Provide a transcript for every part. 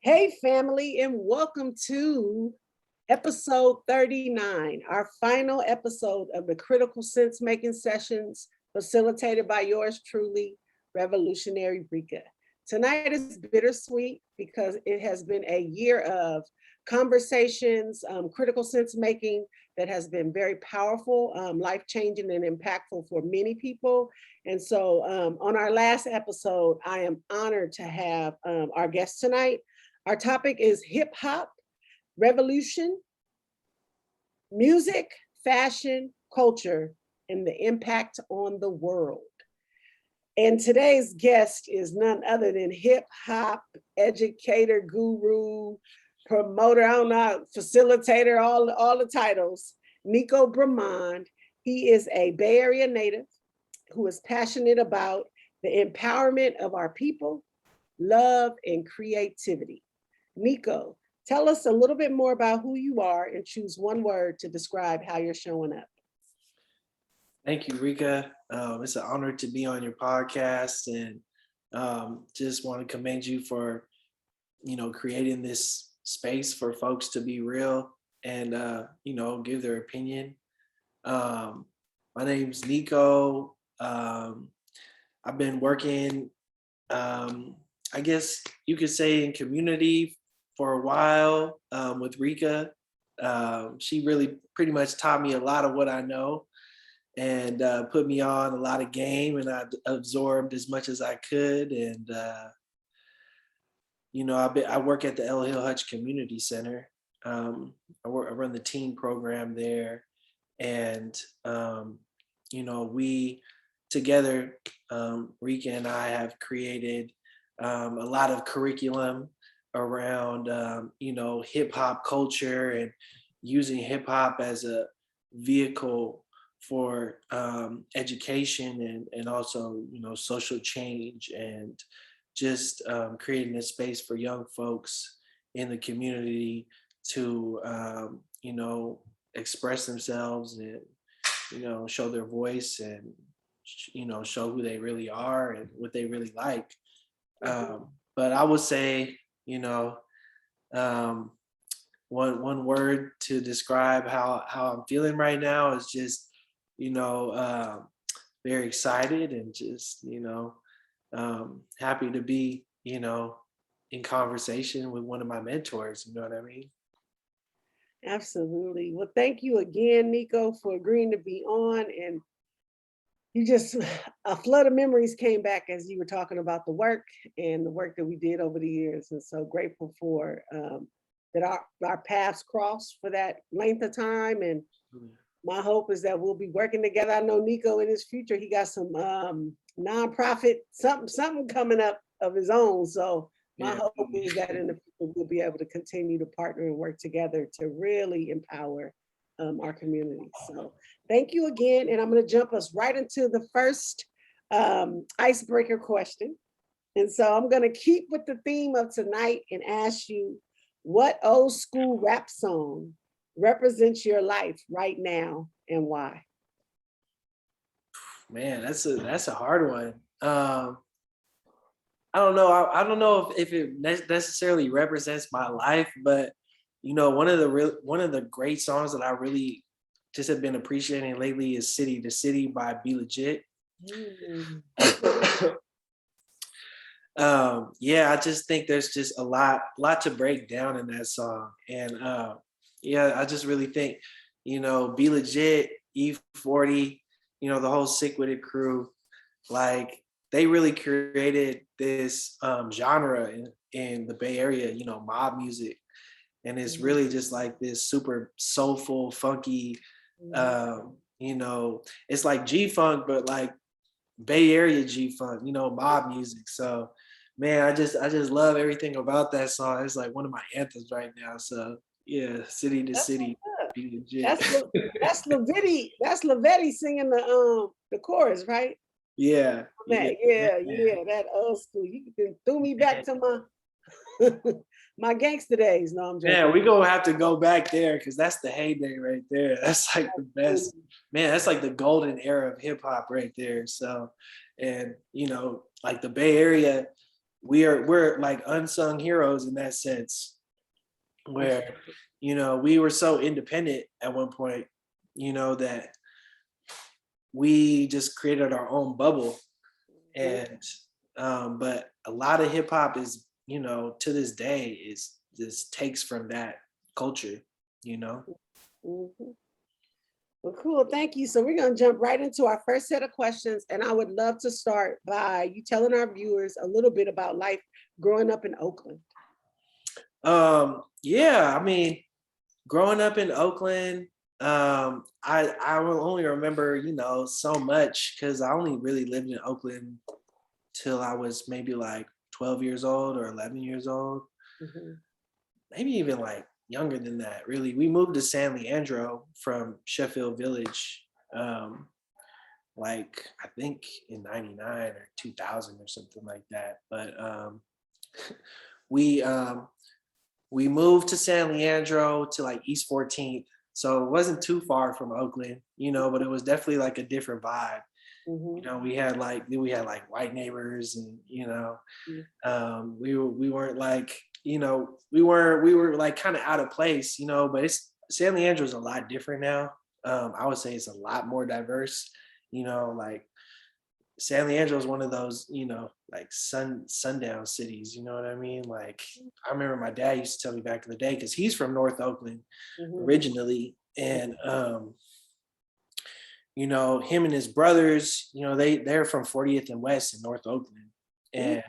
Hey, family, and welcome to episode 39, our final episode of the Critical Sense Making Sessions facilitated by yours truly, Revolutionary Rika. Tonight is bittersweet because it has been a year of conversations, critical sense making that has been very powerful, life-changing and impactful for many people. And so on our last episode, I am honored to have our guest tonight. Our topic is hip hop, revolution, music, fashion, culture, and the impact on the world. And today's guest is none other than hip hop educator, guru, promoter, I don't know, facilitator, all the titles, Nico Bremond. He is a Bay Area native who is passionate about the empowerment of our people, love, and creativity. Nico, tell us a little bit more about who you are and choose one word to describe how you're showing up. Thank you, Rika. It's an honor to be on your podcast, and just want to commend you for, creating this space for folks to be real and, give their opinion. My name's Nico. I've been working, I guess you could say, in community for a while with Rika. She really pretty much taught me a lot of what I know and put me on a lot of game, and I absorbed as much as I could. And, I work at the El Hill Hutch Community Center. I run the teen program there. And, we together, Rika and I have created a lot of curriculum around, hip hop culture and using hip hop as a vehicle for education and also, social change, and just creating a space for young folks in the community to, express themselves and, show their voice and, show who they really are and what they really like. But I would say, one word to describe how I'm feeling right now is just, very excited and just, happy to be, in conversation with one of my mentors. You know what I mean? Absolutely. Well, thank you again, Nico, for agreeing to be on. And you just, a flood of memories came back as you were talking about the work and the work that we did over the years. And so grateful for that our paths crossed for that length of time. And my hope is that we'll be working together. I know Nico in his future, he got some nonprofit, something coming up of his own. So my hope is that in the future we'll be able to continue to partner and work together to really empower our community. So thank you again. And I'm going to jump us right into the first icebreaker question. And so I'm going to keep with the theme of tonight and ask you, what old school rap song represents your life right now and why? Man, that's a hard one. I don't know. I don't know if it necessarily represents my life, but one of the great songs that I really just have been appreciating lately is "City to City" by Be Legit. I just think there's just a lot to break down in that song, and I just really think Be Legit, E40, the whole Sick With It crew, like they really created this genre in the Bay Area, mob music, and it's really just like this super soulful, funky, it's like G-Funk, but like Bay Area G-Funk, mob music. So man, I just love everything about that song. It's like one of my anthems right now. So yeah, City to City. Be legit. That's Lavetti singing the chorus, right? Yeah. That old school. You threw me back to my my gangster days. No, I'm joking. Yeah, we gonna have to go back there because that's the heyday right there. That's like the best. Man, that's like the golden era of hip hop right there. So, and like the Bay Area, we're like unsung heroes in that sense, where we were so independent at one point, that we just created our own bubble. And but a lot of hip hop is, to this day is just takes from that culture. Mhm. Well, cool. Thank you. So we're going to jump right into our first set of questions. And I would love to start by you telling our viewers a little bit about life growing up in Oakland. Yeah, I mean, growing up in Oakland, I will only remember, so much because I only really lived in Oakland till I was maybe like 12 years old or 11 years old. Mhm. Maybe even like younger than that, really. We moved to San Leandro from Sheffield Village, like I think in 99 or 2000 or something like that. But we we moved to San Leandro to like East 14th. So it wasn't too far from Oakland, but it was definitely like a different vibe. Mhm. We had like white neighbors, and we weren't like, we were like kind of out of place, but San Leandro is a lot different now. I would say it's a lot more diverse, like San Leandro is one of those, like sundown cities, you know what I mean? Like I remember my dad used to tell me back in the day, because he's from North Oakland originally. And him and his brothers, they're from 40th and West in North Oakland. And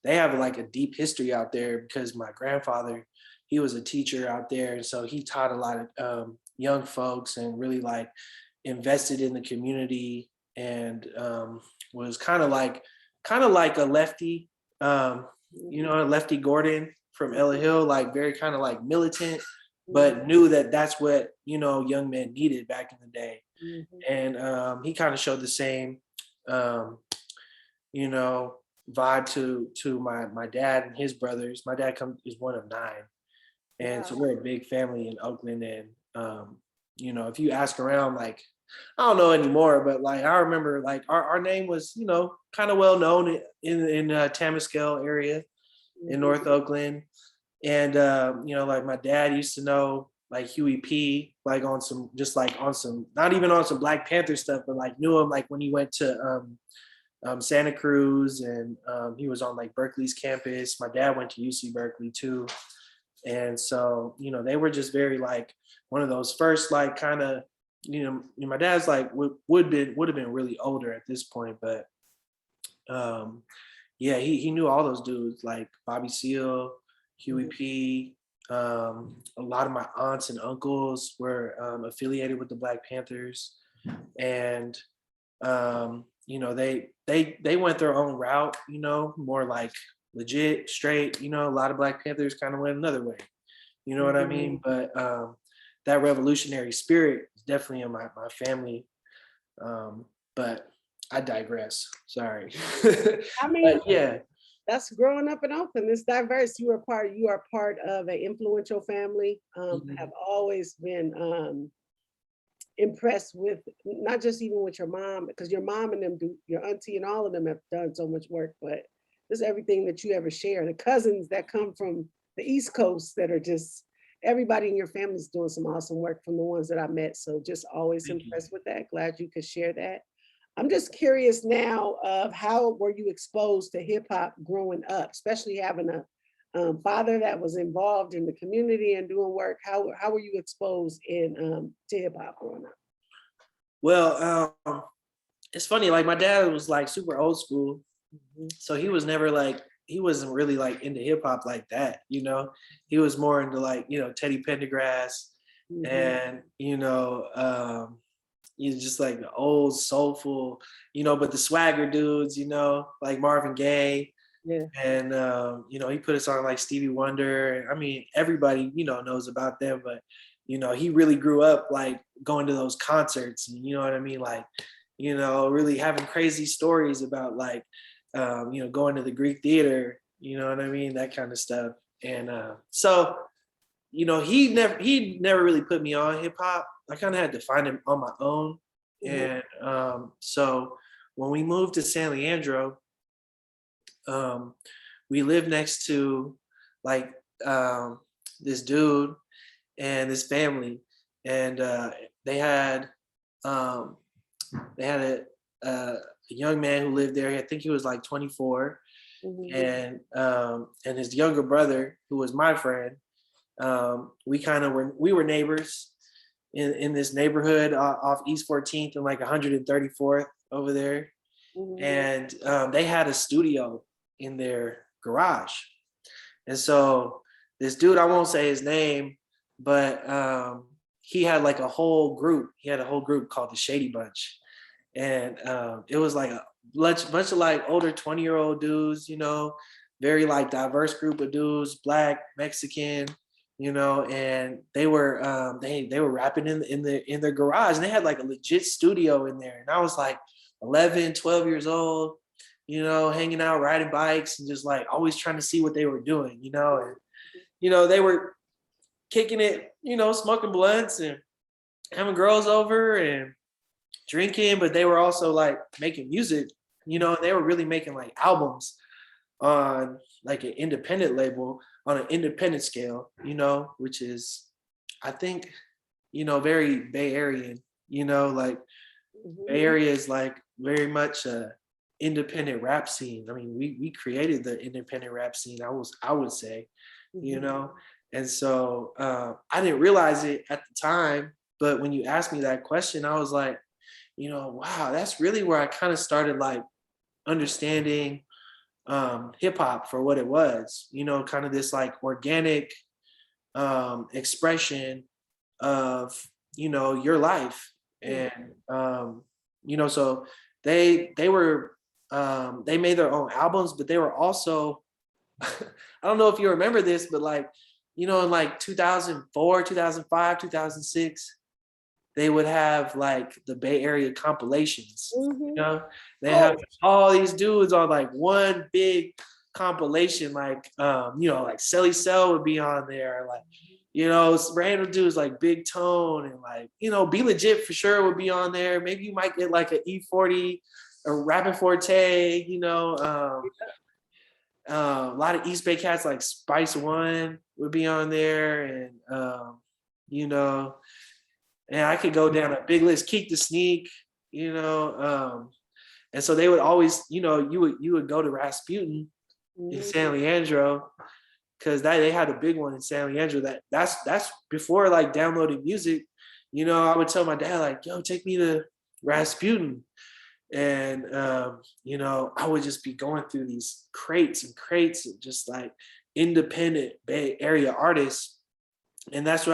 they have like a deep history out there because my grandfather, he was a teacher out there. And so he taught a lot of young folks and really like invested in the community, and was kind of like a lefty, a Lefty Gordon from Ella Hill, like very kind of like militant, but knew that that's what, young men needed back in the day. And he kind of showed the same, you know, vibe to my dad and his brothers. My dad is one of 9, and so we're a big family in Oakland. And if you ask around, like I don't know anymore, but like I remember, like our name was, kind of well known in Tamaskell area in North Oakland. And like my dad used to know like Huey P, like on some, just like on some, not even on some Black Panther stuff, but like knew him like when he went to Santa Cruz, and he was on like Berkeley's campus. My dad went to UC Berkeley too. And so, they were just very like one of those first like kind of, my dad's like would have been really older at this point, but yeah, he knew all those dudes like Bobby Seale, Huey P. A lot of my aunts and uncles were affiliated with the Black Panthers, and they went their own route, more like legit, straight. A lot of Black Panthers kind of went another way. You know what I mean? But that revolutionary spirit is definitely in my family. But I digress. Sorry. I mean, but yeah. That's growing up in Oakland. It's diverse. You are part of an influential family. Have always been impressed with, not just even with your mom, because your mom and them do, your auntie and all of them have done so much work, but just everything that you ever share. The cousins that come from the East Coast that are just, everybody in your family is doing some awesome work from the ones that I met. So just always impressed with that. Glad you could share that. I'm just curious now of how were you exposed to hip hop growing up, especially having a father that was involved in the community and doing work. How were you exposed to hip hop growing up? Well, it's funny. Like my dad was like super old school, so he was never like, he wasn't really like into hip hop like that. He was more into like Teddy Pendergrass, and he's just like the old soulful, but the swagger dudes, like Marvin Gaye. Yeah. And he put us on like Stevie Wonder. I mean, everybody, knows about them, but he really grew up like going to those concerts, and you know what I mean? Like, really having crazy stories about like going to the Greek theater, you know what I mean? That kind of stuff. And so he never really put me on hip hop. I kind of had to find him on my own. And so when we moved to San Leandro, we lived next to like this dude and this family, and they had um, a young man who lived there. I think he was like 24, and his younger brother, who was my friend. We were neighbors in this neighborhood off East 14th and like 134th over there, and they had a studio in their garage, and so this dude, I won't say his name, but he had like a whole group. He had a whole group called the Shady Bunch, and it was like a bunch of like older 20-year-old dudes, you know, very like diverse group of dudes, Black, Mexican, you know, and they were rapping in their garage, and they had like a legit studio in there, and I was like 11, 12 years old, you know, hanging out, riding bikes, and just like always trying to see what they were doing, you know, and you know, they were kicking it, you know, smoking blunts and having girls over and drinking, but they were also like making music, you know, and they were really making like albums on like an independent label, on an independent scale, you know, which is, I think, you know, very Bay Arean, you know, like Bay Area is like very much a independent rap scene. I mean, we created the independent rap scene, I would say, you know, and so I didn't realize it at the time, but when you asked me that question, I was like, you know, wow, that's really where I kind of started like understanding hip hop for what it was, you know, kind of this like organic expression of, you know, your life. And you know, so they made their own albums, but they were also I don't know if you remember this, but like, you know, in like 2004, 2005, 2006, they would have like the Bay Area compilations. You know, they have all these dudes on like one big compilation, like you know, like Selly Cell would be on there, like, you know, random dudes like Big Tone and like, you know, Be Legit for sure would be on there. Maybe you might get like an E40 or Rapping Forte, you know. A lot of East Bay cats like Spice One would be on there, and you know, and I could go down a big list. Keek the Sneak, you know, and so they would always, you know, you would go to Rasputin in San Leandro, because they had a big one in San Leandro. That's before like downloading music. You know, I would tell my dad like, "Yo, take me to Rasputin." And you know, I would just be going through these crates and crates of just like independent Bay Area artists, and that's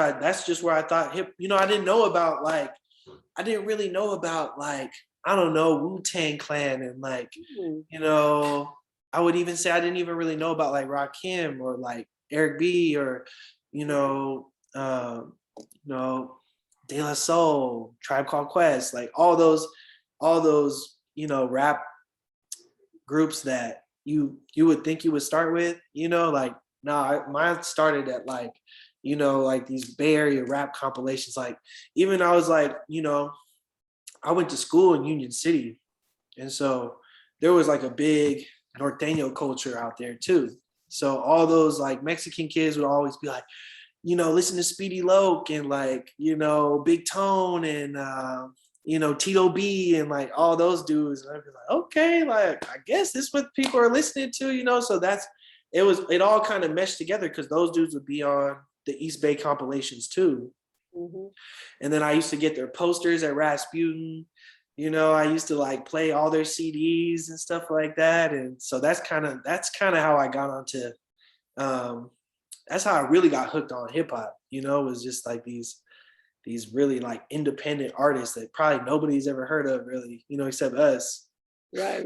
just where I thought hip. You know, I didn't really know about like, I don't know, Wu-Tang Clan, and like, you know, I would even say I didn't even really know about like Rakim or like Eric B, or you know, De La Soul, Tribe Called Quest, like all those, you know, rap groups that you would think you would start with, you know, like, no, mine started at like, you know, like these Bay Area rap compilations. Like, even I was like, you know, I went to school in Union City, and so there was like a big Norteño culture out there too. So all those like Mexican kids would always be like, you know, listen to Speedy Loke and like, you know, Big Tone and you know, Tito B and like all those dudes. And I'd be like, okay, like I guess this is what people are listening to, you know. So it all kind of meshed together, because those dudes would be on the East Bay compilations too. And then I used to get their posters at Rasputin. You know, I used to like play all their CDs and stuff like that. And so that's kind of how I got onto that's how I really got hooked on hip hop. You know, it was just like these really like independent artists that probably nobody's ever heard of, really, you know, except us. Right.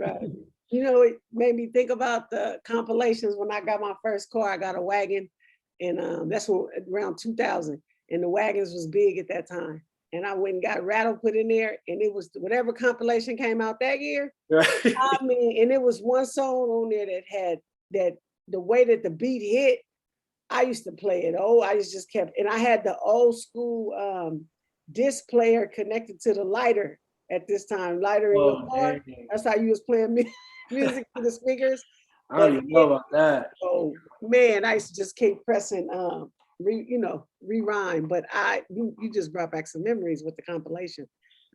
You know, it made me think about the compilations. When I got my first car, I got a wagon, and that's around 2000, and the wagons was big at that time. And I went and got Rattle put in there, and it was whatever compilation came out that year. Right. I mean, and it was one song on there that had that the way that the beat hit, I used to play it. Oh, I just kept, and I had the old school disc player connected to the lighter at this time, lighter in your car. That's how you was playing music to the speakers. I But don't even know about that. oh man, I used to just keep pressing rewind. But you just brought back some memories with the compilation.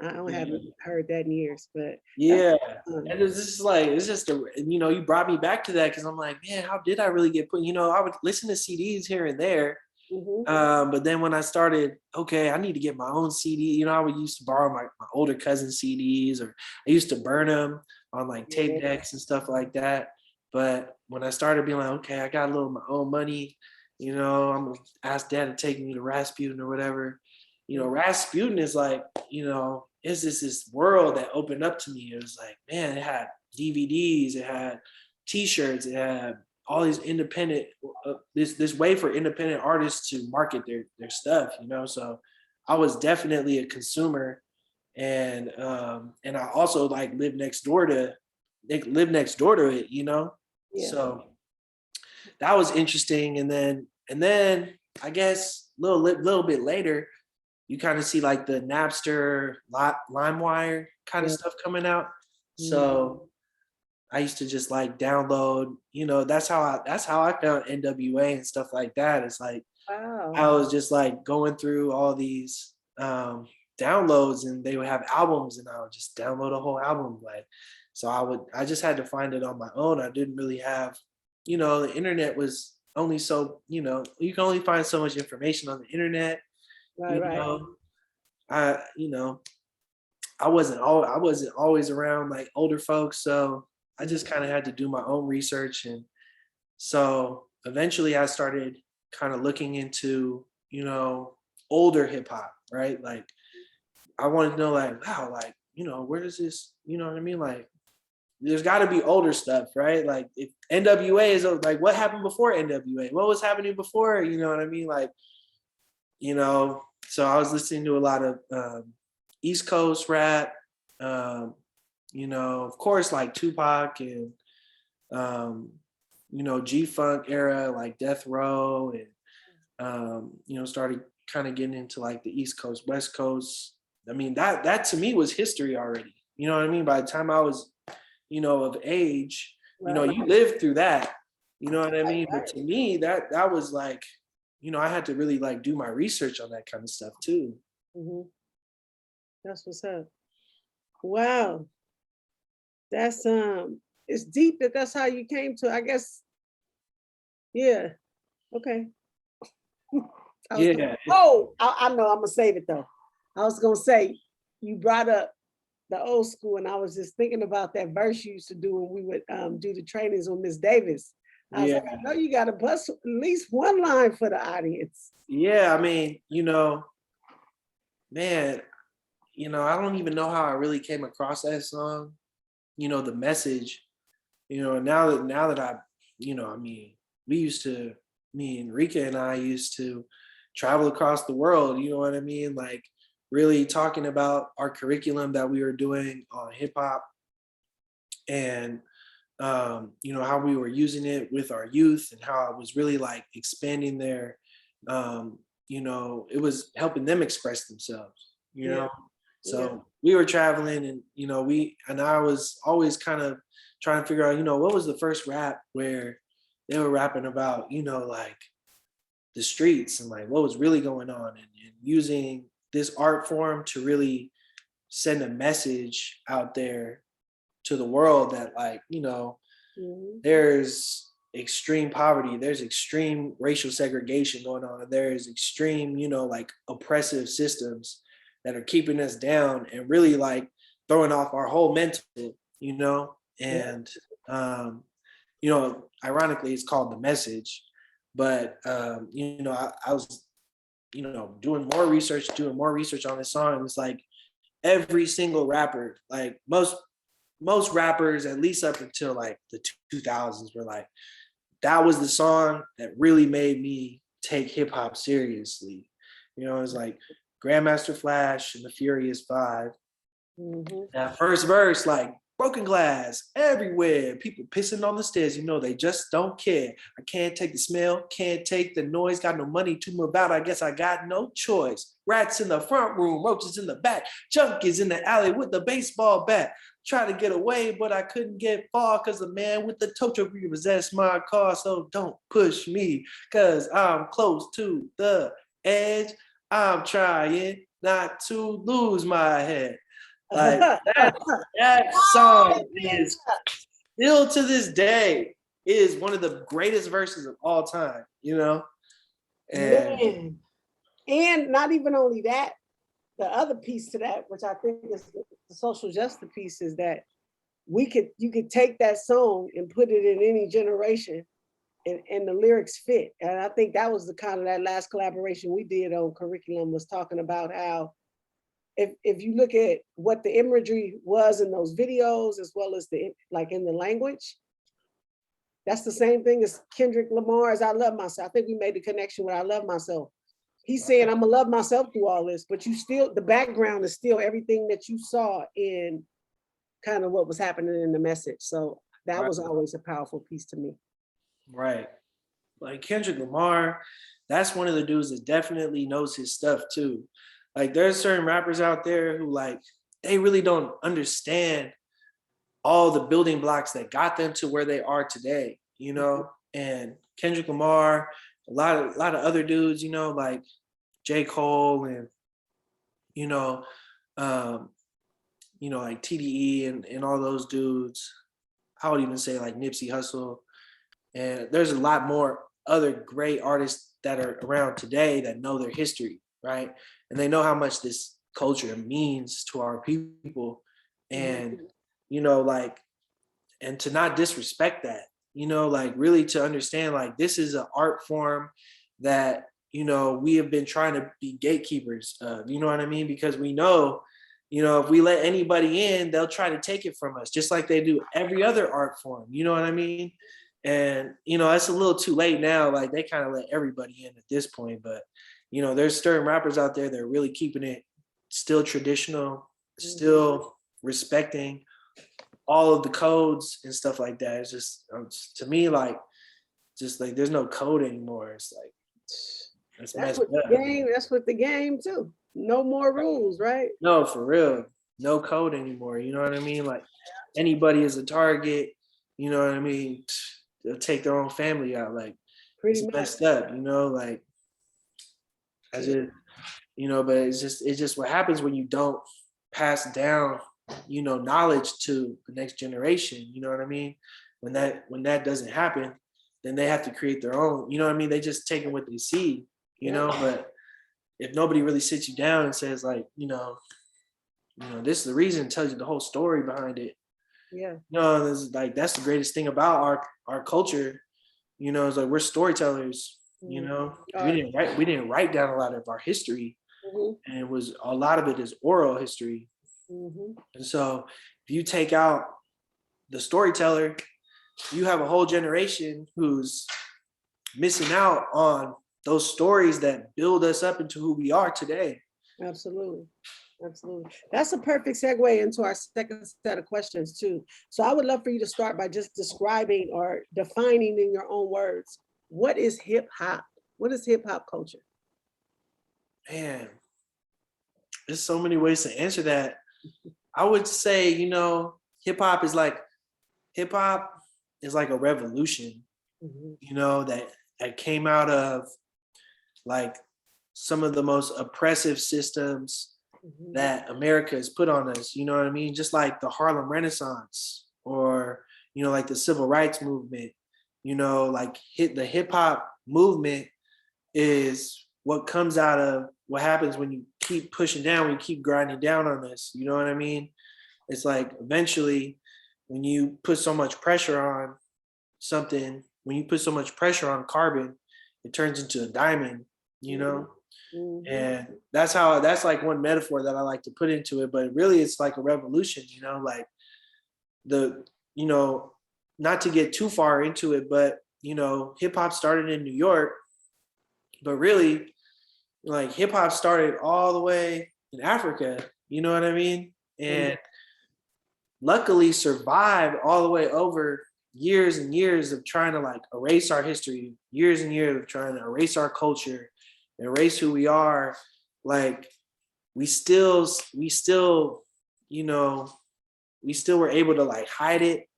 I don't Yeah. haven't heard that in years, but that's Yeah. fun. And it's just like, it's just you brought me back to that because I'm like, man, how did I really get put? I would listen to CDs here and there. Mhm. But then when I started, okay, I need to get my own CD. I would used to borrow my older cousin's CDs, or I used to burn them on like tape Yeah. decks and stuff like that. But when I started being like, okay, I got a little of my own money, I'm gonna ask dad to take me to Rasputin or whatever. Rasputin is like, is this world that opened up to me. It was like, man, it had DVDs, it had T-shirts, it had all these independent this way for independent artists to market their stuff. So I was definitely a consumer, and I also like lived next door to it. Yeah. So that was interesting. And then I guess little bit later, you kind of see like the Napster, LimeWire kind of Yeah. stuff coming out. Mhm. So I used to just like download, that's how I found NWA and stuff like that. It's like Wow. I was just like going through all these downloads, and they would have albums, and I would just download a whole album. Like, so I just had to find it on my own. I didn't really have, the internet was only so, you can only find so much information on the internet. Right, You right. know, I, you know, I wasn't always around like older folks, so I just kind of had to do my own research. And so eventually I started kind of looking into, older hip hop, right? Like I wanted to know like, wow, like, where does this, you know what I mean? Like there's got to be older stuff, right? Like if NWA is like, what happened before NWA? What was happening before? You know what I mean? Like, so I was listening to a lot of East Coast rap, of course, like Tupac and, G-Funk era, like Death Row, and, started kind of getting into like the East Coast, West Coast. I mean, that to me was history already. You know what I mean? By the time I was, of age, Right. you lived through that. You know what I mean? But Right. to me, that was like, I had to really like do my research on that kind of stuff too. Mhm. That's what's up. Wow. That's it's deep that's how you came to, I guess. Yeah. Okay. I was gonna, Yeah, I know I'm gonna save it though. I was gonna say you brought up the old school, and I was just thinking about that verse you used to do when we would do the trainings with Miss Davis. I was yeah, like, I know you gotta bust at least one line for the audience. yeah. I mean, man, I don't even know how I really came across that song. The message. Now that I, I mean, me and Rika and I used to travel across the world. You know what I mean? Like really talking about our curriculum that we were doing on hip hop, and how we were using it with our youth, and how it was really like expanding their, it was helping them express themselves, Yeah, yeah. So we were traveling, and, I was always kind of trying to figure out, what was the first rap where they were rapping about, like the streets and like what was really going on, and using this art form to really send a message out there to the world that like, Mhm. there's extreme poverty, there's extreme racial segregation going on, there's extreme, like oppressive systems that are keeping us down and really like throwing off our whole mental, Yeah. and ironically it's called The Message. But I was, doing more research on this song. It's like every single rapper, like most rappers, at least up until like the 2000s, were like, that was the song that really made me take hip hop seriously. It's like Grandmaster Flash and the Furious Five. Mhm. That first verse, like broken glass everywhere. People pissing on the stairs. You know, they just don't care. I can't take the smell, can't take the noise. Got no money to move out. I guess I got no choice. Rats in the front room, roaches in the back. Junkies in the alley with the baseball bat. Try to get away, but I couldn't get far because the man with the tow truck repossessed my car. So don't push me because I'm close to the edge. I'm trying not to lose my head. Like that song is still to this day is one of the greatest verses of all time, you know? And Man. And not even only that, the other piece to that, which I think is the social justice piece, is that you could take that song and put it in any generation and the lyrics fit. And I think that was the kind of that last collaboration we did on curriculum, was talking about how if you look at what the imagery was in those videos, as well as the like in the language, that's the same thing as Kendrick Lamar's I Love Myself. I think we made the connection with I Love Myself. He's saying I'm gonna love myself through all this, but you still, the background is still everything that you saw in kind of what was happening in the message. So that was always a powerful piece to me. right. Like Kendrick Lamar, that's one of the dudes that definitely knows his stuff too. Like there's certain rappers out there who like, they really don't understand all the building blocks that got them to where they are today, you know? And Kendrick Lamar, a lot of other dudes, you know, like J. Cole and, you know, like TDE and all those dudes. I would even say like Nipsey Hussle. And there's a lot more other great artists that are around today that know their history, right? And they know how much this culture means to our people. And, you know, like, and to not disrespect that, you know, like really to understand like this is an art form that, you know, we have been trying to be gatekeepers of, you know what I mean? Because we know, you know, if we let anybody in, they'll try to take it from us, just like they do every other art form, you know what I mean? And, you know, it's a little too late now. Like they kind of let everybody in at this point, but, you know, there's certain rappers out there that are really keeping it still traditional, still respecting all of the codes and stuff like that. It's just, to me, like, just like there's no code anymore. It's like, That's what the game, that's what the game too. No more rules, right? No, for real. No code anymore. You know what I mean? Like anybody is a target, you know what I mean? They'll take their own family out. Like Pretty it's much. messed up, you know, like I just, you know, but it's just what happens when you don't pass down, you know, knowledge to the next generation. You know what I mean? When that doesn't happen, then they have to create their own, you know what I mean? They just take what they see, you know, but if nobody really sits you down and says like, you know, this is the reason, tells you the whole story behind it. Yeah. No, this like that's the greatest thing about our culture. You know, it's like we're storytellers. You know, we didn't write down a lot of our history, and it was a lot of it is oral history. And so, if you take out the storyteller, you have a whole generation who's missing out on those stories that build us up into who we are today. Absolutely. Absolutely. That's a perfect segue into our second set of questions too. So I would love for you to start by just describing or defining in your own words, what is hip hop? What is hip hop culture? Man, there's so many ways to answer that. I would say, you know, hip hop is like a revolution, you know, that came out of like some of the most oppressive systems that America has put on us, you know what I mean? Just like the Harlem Renaissance or, you know, like the civil rights movement, you know, like the hip hop movement is what comes out of what happens when you keep pushing down, when you keep grinding down on this, you know what I mean? It's like eventually when you put so much pressure on something, when you put so much pressure on carbon, it turns into a diamond, you know? And that's like one metaphor that I like to put into it, but really it's like a revolution, you know, like you know, not to get too far into it, but you know, hip hop started in New York, but really like hip hop started all the way in Africa, you know what I mean? And luckily survived all the way over years and years of trying to like erase our history, years and years of trying to erase our culture, erase who we are. Like we still, you know, we still were able to like hide it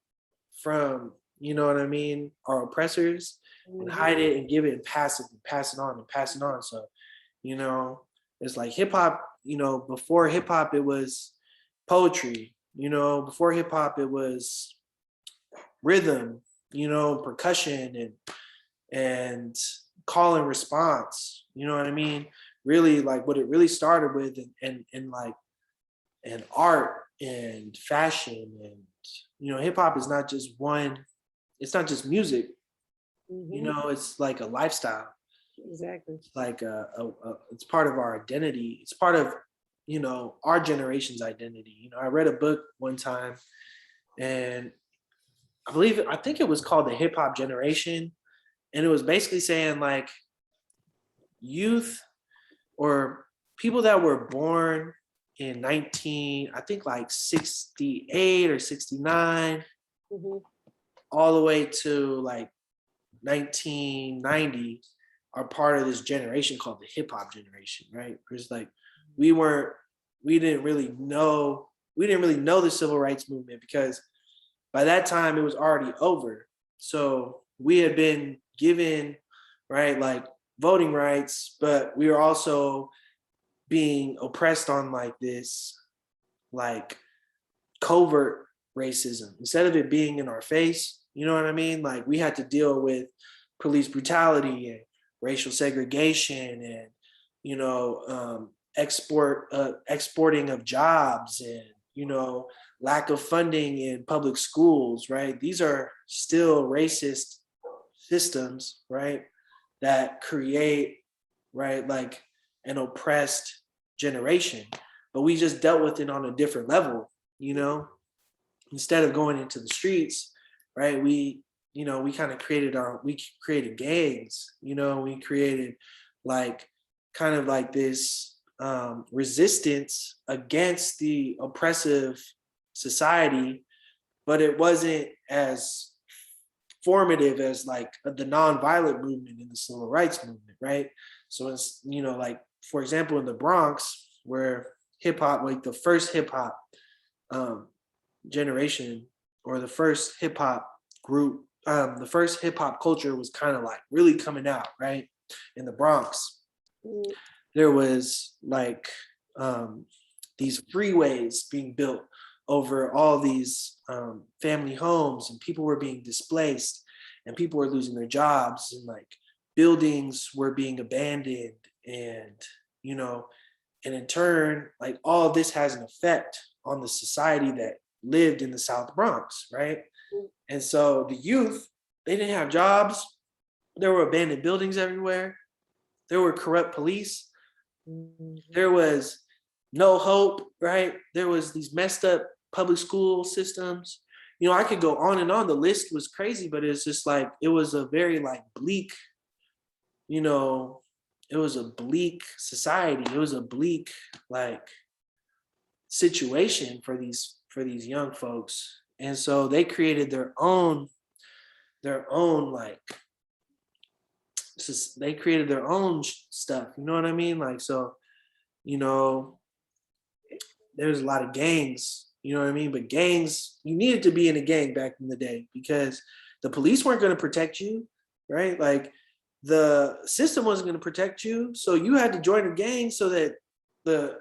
from, you know what I mean, our oppressors, and hide it and give it and pass it and pass it on and pass it on. So, you know, it's like hip hop, you know, before hip hop, it was poetry, you know, before hip hop, it was rhythm, you know, percussion and call and response, you know what I mean? Really like what it really started with and like and art and fashion and you know, hip hop is not just one, it's not just music, you know, it's like a lifestyle. Exactly. Like it's part of our identity. It's part of, you know, our generation's identity. You know, I read a book one time and I think it was called The Hip Hop Generation. And it was basically saying like youth or people that were born in I think like 68 or 69, all the way to like 1990 are part of this generation called the hip hop generation, right? It's like we didn't really know the civil rights movement because by that time it was already over. So we had been given, right, like voting rights, but we were also being oppressed on like this like covert racism instead of it being in our face. You know what I mean? Like we had to deal with police brutality and racial segregation and you know exporting of jobs and you know lack of funding in public schools, right? These are still racist systems, right, that create, right, like an oppressed generation, but we just dealt with it on a different level, you know, instead of going into the streets, right? You know, we created gangs, you know, we created like kind of like this resistance against the oppressive society, but it wasn't as formative as like the nonviolent movement in the civil rights movement, right? So it's, you know, like for example, in the Bronx, where hip hop, like the first hip hop generation or the first hip hop group, the first hip hop culture was kind of like really coming out, right? In the Bronx, there was like these freeways being built over all these family homes, and people were being displaced, and people were losing their jobs, and like buildings were being abandoned, and you know, and in turn, like all of this has an effect on the society that lived in the South Bronx, right? And so the youth, they didn't have jobs. There were abandoned buildings everywhere. There were corrupt police. There was no hope, right? There was these messed up public school systems. You know, I could go on and on. The list was crazy, but it's just like, it was a very like bleak, you know, it was a bleak society. It was a bleak like situation for these young folks. And so they created their own like they created their own stuff, you know what I mean? Like, so, you know, there's a lot of gangs, you know what I mean? But gangs, you needed to be in a gang back in the day because the police weren't going to protect you, right? Like the system wasn't going to protect you. So you had to join a gang so that the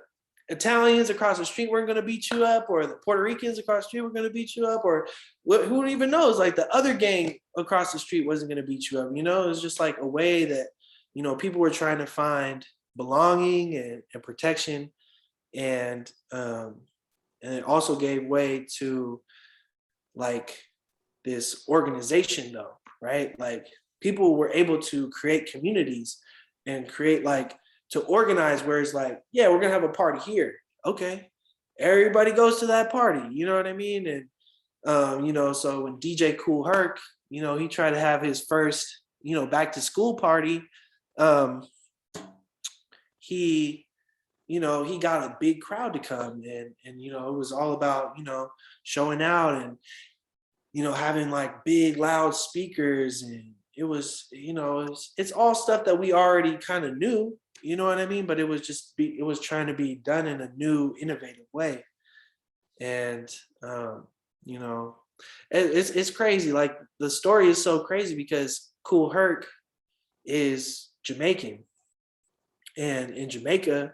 Italians across the street weren't going to beat you up, or the Puerto Ricans across the street were going to beat you up, or who even knows, like the other gang across the street wasn't going to beat you up. You know, it was just like a way that, you know, people were trying to find belonging and protection. And it also gave way to like this organization though, right? Like people were able to create communities and create like to organize where it's like, yeah, we're gonna have a party here. Okay. Everybody goes to that party, you know what I mean? And you know, so when DJ Kool Herc, you know, he tried to have his first, you know, back to school party, he, he got a big crowd to come, and it was all about, showing out, and having like big loud speakers, and it was, it's all stuff that we already kind of knew, you know what I mean? But it was it was trying to be done in a new, innovative way. And it's crazy. Like, the story is so crazy because Kool Herc is Jamaican, and in Jamaica,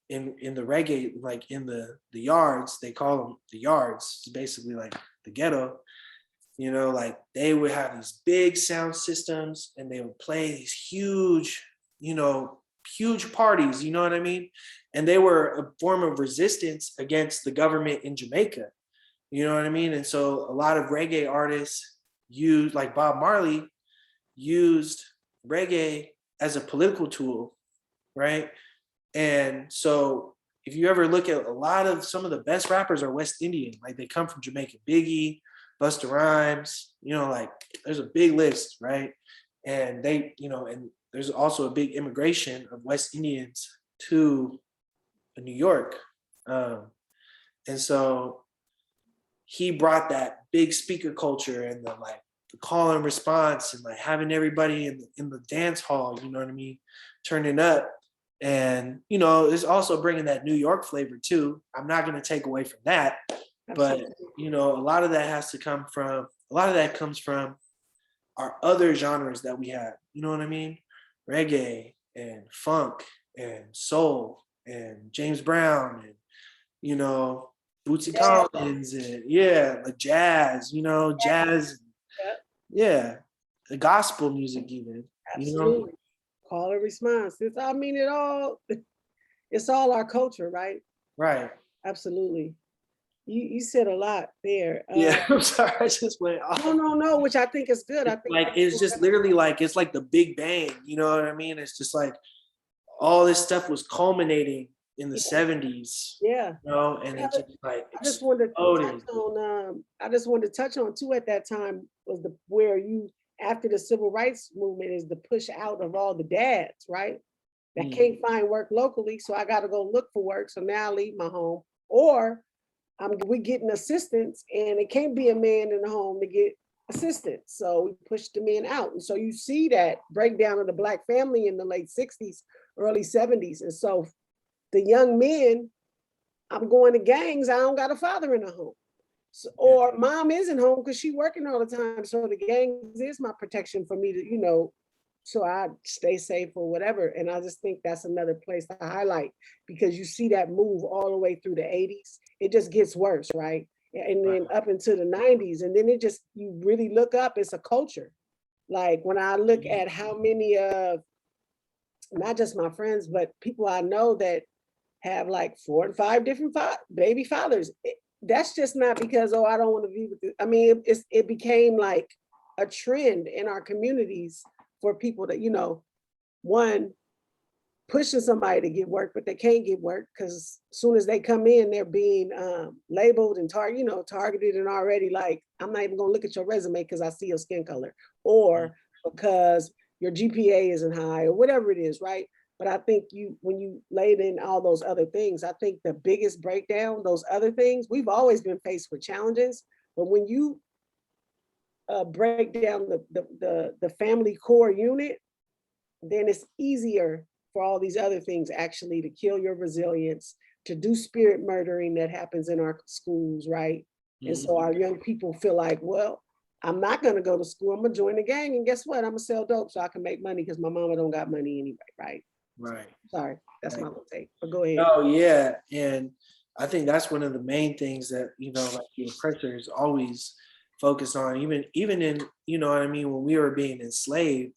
in the reggae, like in the yards, they call them the yards. It's basically like the ghetto. Like, they would have these big sound systems, and they would play these huge, huge parties, you know what I mean? And they were a form of resistance against the government in Jamaica, you know what I mean? And so a lot of reggae artists used, like Bob Marley, used reggae as a political tool, right? And so if you ever look at some of the best rappers are West Indian, like they come from Jamaica. Biggie, Busta Rhymes, like there's a big list, right? And and there's also a big immigration of West Indians to New York. And so he brought that big speaker culture and the call and response, and like having everybody in the dance hall, you know what I mean, turning up. And, it's also bringing that New York flavor too. I'm not going to take away from that. But, a lot of that comes from our other genres that we have, you know what I mean? Reggae and funk and soul and James Brown and, Bootsy Collins and like jazz, jazz. Yeah. The gospel music even, Absolutely. Call and response. It's all our culture, right? Right. Absolutely. You said a lot there. Yeah, I'm sorry. I just went off. No, which I think is good. I think it's just literally like, it's like the Big Bang, you know what I mean? It's just like all this stuff was culminating in the 70s. Yeah. And it's just like I just wanted to touch on too at that time was where after the civil rights movement is the push out of all the dads, right? That can't find work locally, so I got to go look for work. So now I leave my home, or we getting assistance, and it can't be a man in the home to get assistance. So we push the men out. And so you see that breakdown of the Black family in the late 60s, early 70s. And so the young men, I'm going to gangs, I don't got a father in the home. So, or mom isn't home because she's working all the time. So the gangs is my protection for me to, so I stay safe or whatever. And I just think that's another place to highlight, because you see that move all the way through the 80s. It just gets worse, right? And then up into the 90s. And then you really look up, it's a culture. Like when I look at how many of, not just my friends, but people I know that have like 4 and 5 different baby fathers. That's just not because, I don't want to be with this. I mean, it became like a trend in our communities for people to, one, pushing somebody to get work, but they can't get work because as soon as they come in, they're being labeled and targeted, and already like, I'm not even gonna look at your resume because I see your skin color, or because your GPA isn't high, or whatever it is, right? But I think when you laid in all those other things, I think the biggest breakdown, those other things, we've always been faced with challenges, but when you break down the family core unit, then it's easier for all these other things actually to kill your resilience, to do spirit murdering that happens in our schools, right? And so our young people feel like, well, I'm not going to go to school. I'm going to join the gang. And guess what? I'm going to sell dope so I can make money because my mama don't got money anyway, right? Right. Sorry, that's my little take. But go ahead. Oh, yeah. And I think that's one of the main things that, like the oppressors always focus on, even in, what I mean, when we were being enslaved,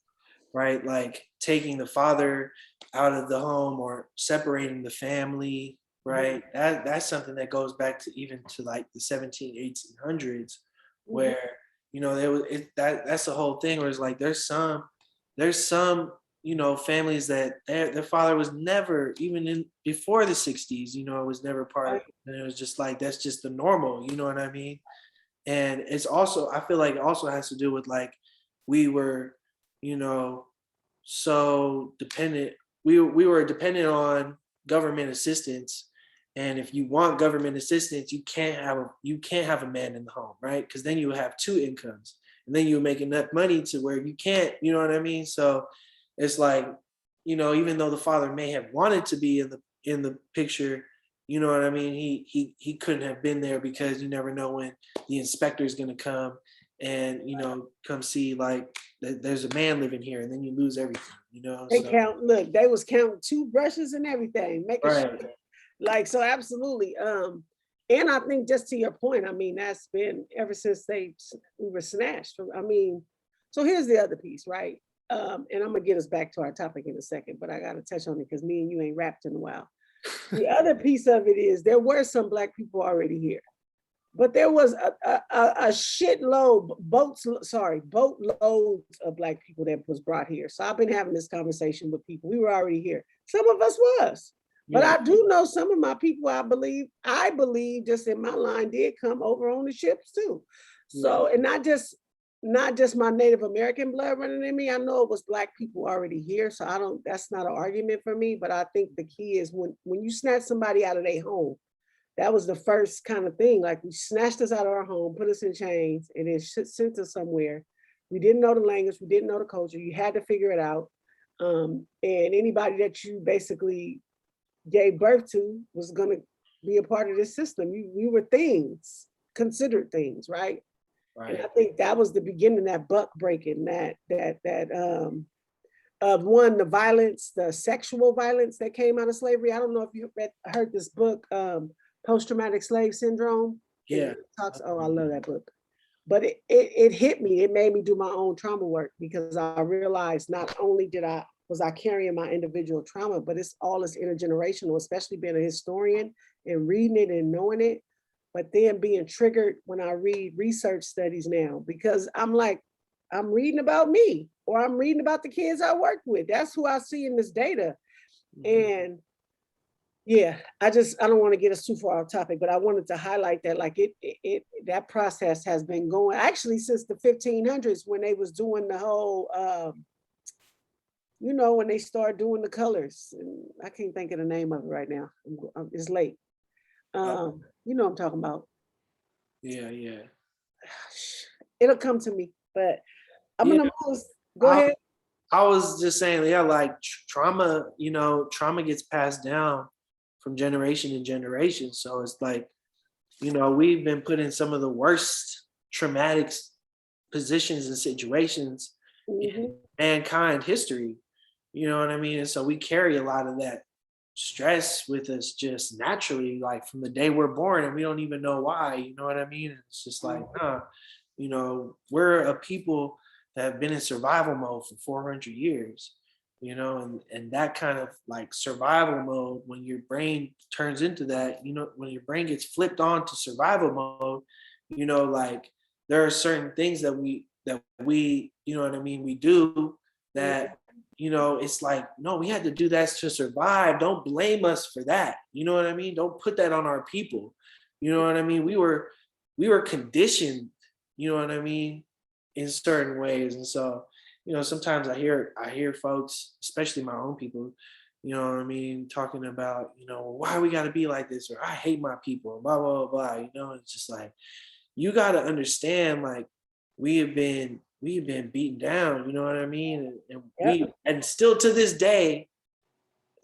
right? Like taking the father out of the home or separating the family, right? That's something that goes back to even to like the 1800s, where, that's the whole thing where it's like, there's some, families that their father was never, even before the 60s, was never part of it. And it was just like, that's just the normal, you know what I mean? And it's also, I feel like it also has to do with like, we were, so dependent, we were dependent on government assistance. And if you want government assistance, you can't have a man in the home, right? Because then you have two incomes, and then you make enough money to where you can't, you know what I mean? So it's like, even though the father may have wanted to be in the picture, you know what I mean? He couldn't have been there because you never know when the inspector is gonna come and come see like there's a man living here, and then you lose everything. They So, look, they was counting toothbrushes and everything, making sure. right. Like, so absolutely. And I think just to your point, I mean, that's been ever since we were snatched. I mean, so here's the other piece, right? And I'm gonna get us back to our topic in a second, but I gotta touch on it because me and you ain't rapped in a while. The other piece of it is there were some Black people already here, but there was a shitload, boatloads of Black people that was brought here. So I've been having this conversation with people. We were already here. Some of us was. But Yeah. I do know some of my people, I believe just in my line did come over on the ships too. So, and not just my Native American blood running in me. I know it was Black people already here. So that's not an argument for me, but I think the key is when you snatch somebody out of their home, that was the first kind of thing. Like, we snatched us out of our home, put us in chains, and then sent us somewhere. We didn't know the language, we didn't know the culture. You had to figure it out. And anybody that you basically gave birth to was going to be a part of this system. We were considered things, right? Right. And I think that was the beginning, that buck breaking, of one, the violence, the sexual violence that came out of slavery. I don't know if you heard this book, Post-Traumatic Slave Syndrome. Yeah. I love that book. But it hit me. It made me do my own trauma work, because I realized not only was I carrying my individual trauma, but it's intergenerational, especially being a historian and reading it and knowing it, but then being triggered when I read research studies now, because I'm like, I'm reading about me, or I'm reading about the kids I work with. That's who I see in this data. And yeah, I don't want to get us too far off topic, but I wanted to highlight that, like, that process has been going actually since the 1500s, when they was doing the whole, when they start doing the colors. And I can't think of the name of it right now. It's late. You know what I'm talking about. Yeah. It'll come to me, but I'm gonna go ahead. I was just saying, yeah, like trauma, trauma gets passed down from generation to generation. So it's like, we've been put in some of the worst traumatic positions and situations in mankind history. You know what I mean? And so we carry a lot of that stress with us just naturally, like from the day we're born, and we don't even know why. You know what I mean? It's just like, we're a people that have been in survival mode for 400 years. And that kind of like survival mode, when your brain turns into that, when your brain gets flipped on to survival mode, like there are certain things that we, you know what I mean, we do that, it's like, no, we had to do that to survive. Don't blame us for that. You know what I mean? Don't put that on our people. You know what I mean? We were conditioned, you know what I mean, in certain ways. And so, sometimes I hear folks, especially my own people, you know what I mean, talking about, why we got to be like this, or I hate my people, blah, blah, blah, it's just like, you got to understand, like, we've been beaten down, you know what I mean? And still to this day,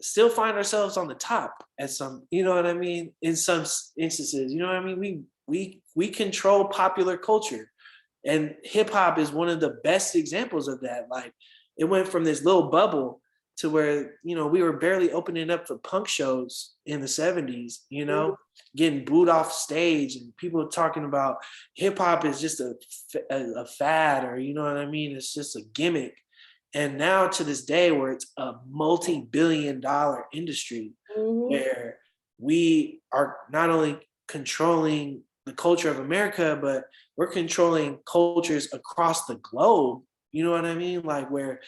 still find ourselves on the top at some, you know what I mean? In some instances, you know what I mean? We control popular culture. And hip hop is one of the best examples of that. Like, it went from this little bubble to where, we were barely opening up for punk shows in the 70s, getting booed off stage, and people talking about hip hop is just a fad, or, you know what I mean? It's just a gimmick. And now to this day, where it's a multi-billion-dollar industry, where we are not only controlling the culture of America, but we're controlling cultures across the globe. You know what I mean? Like, where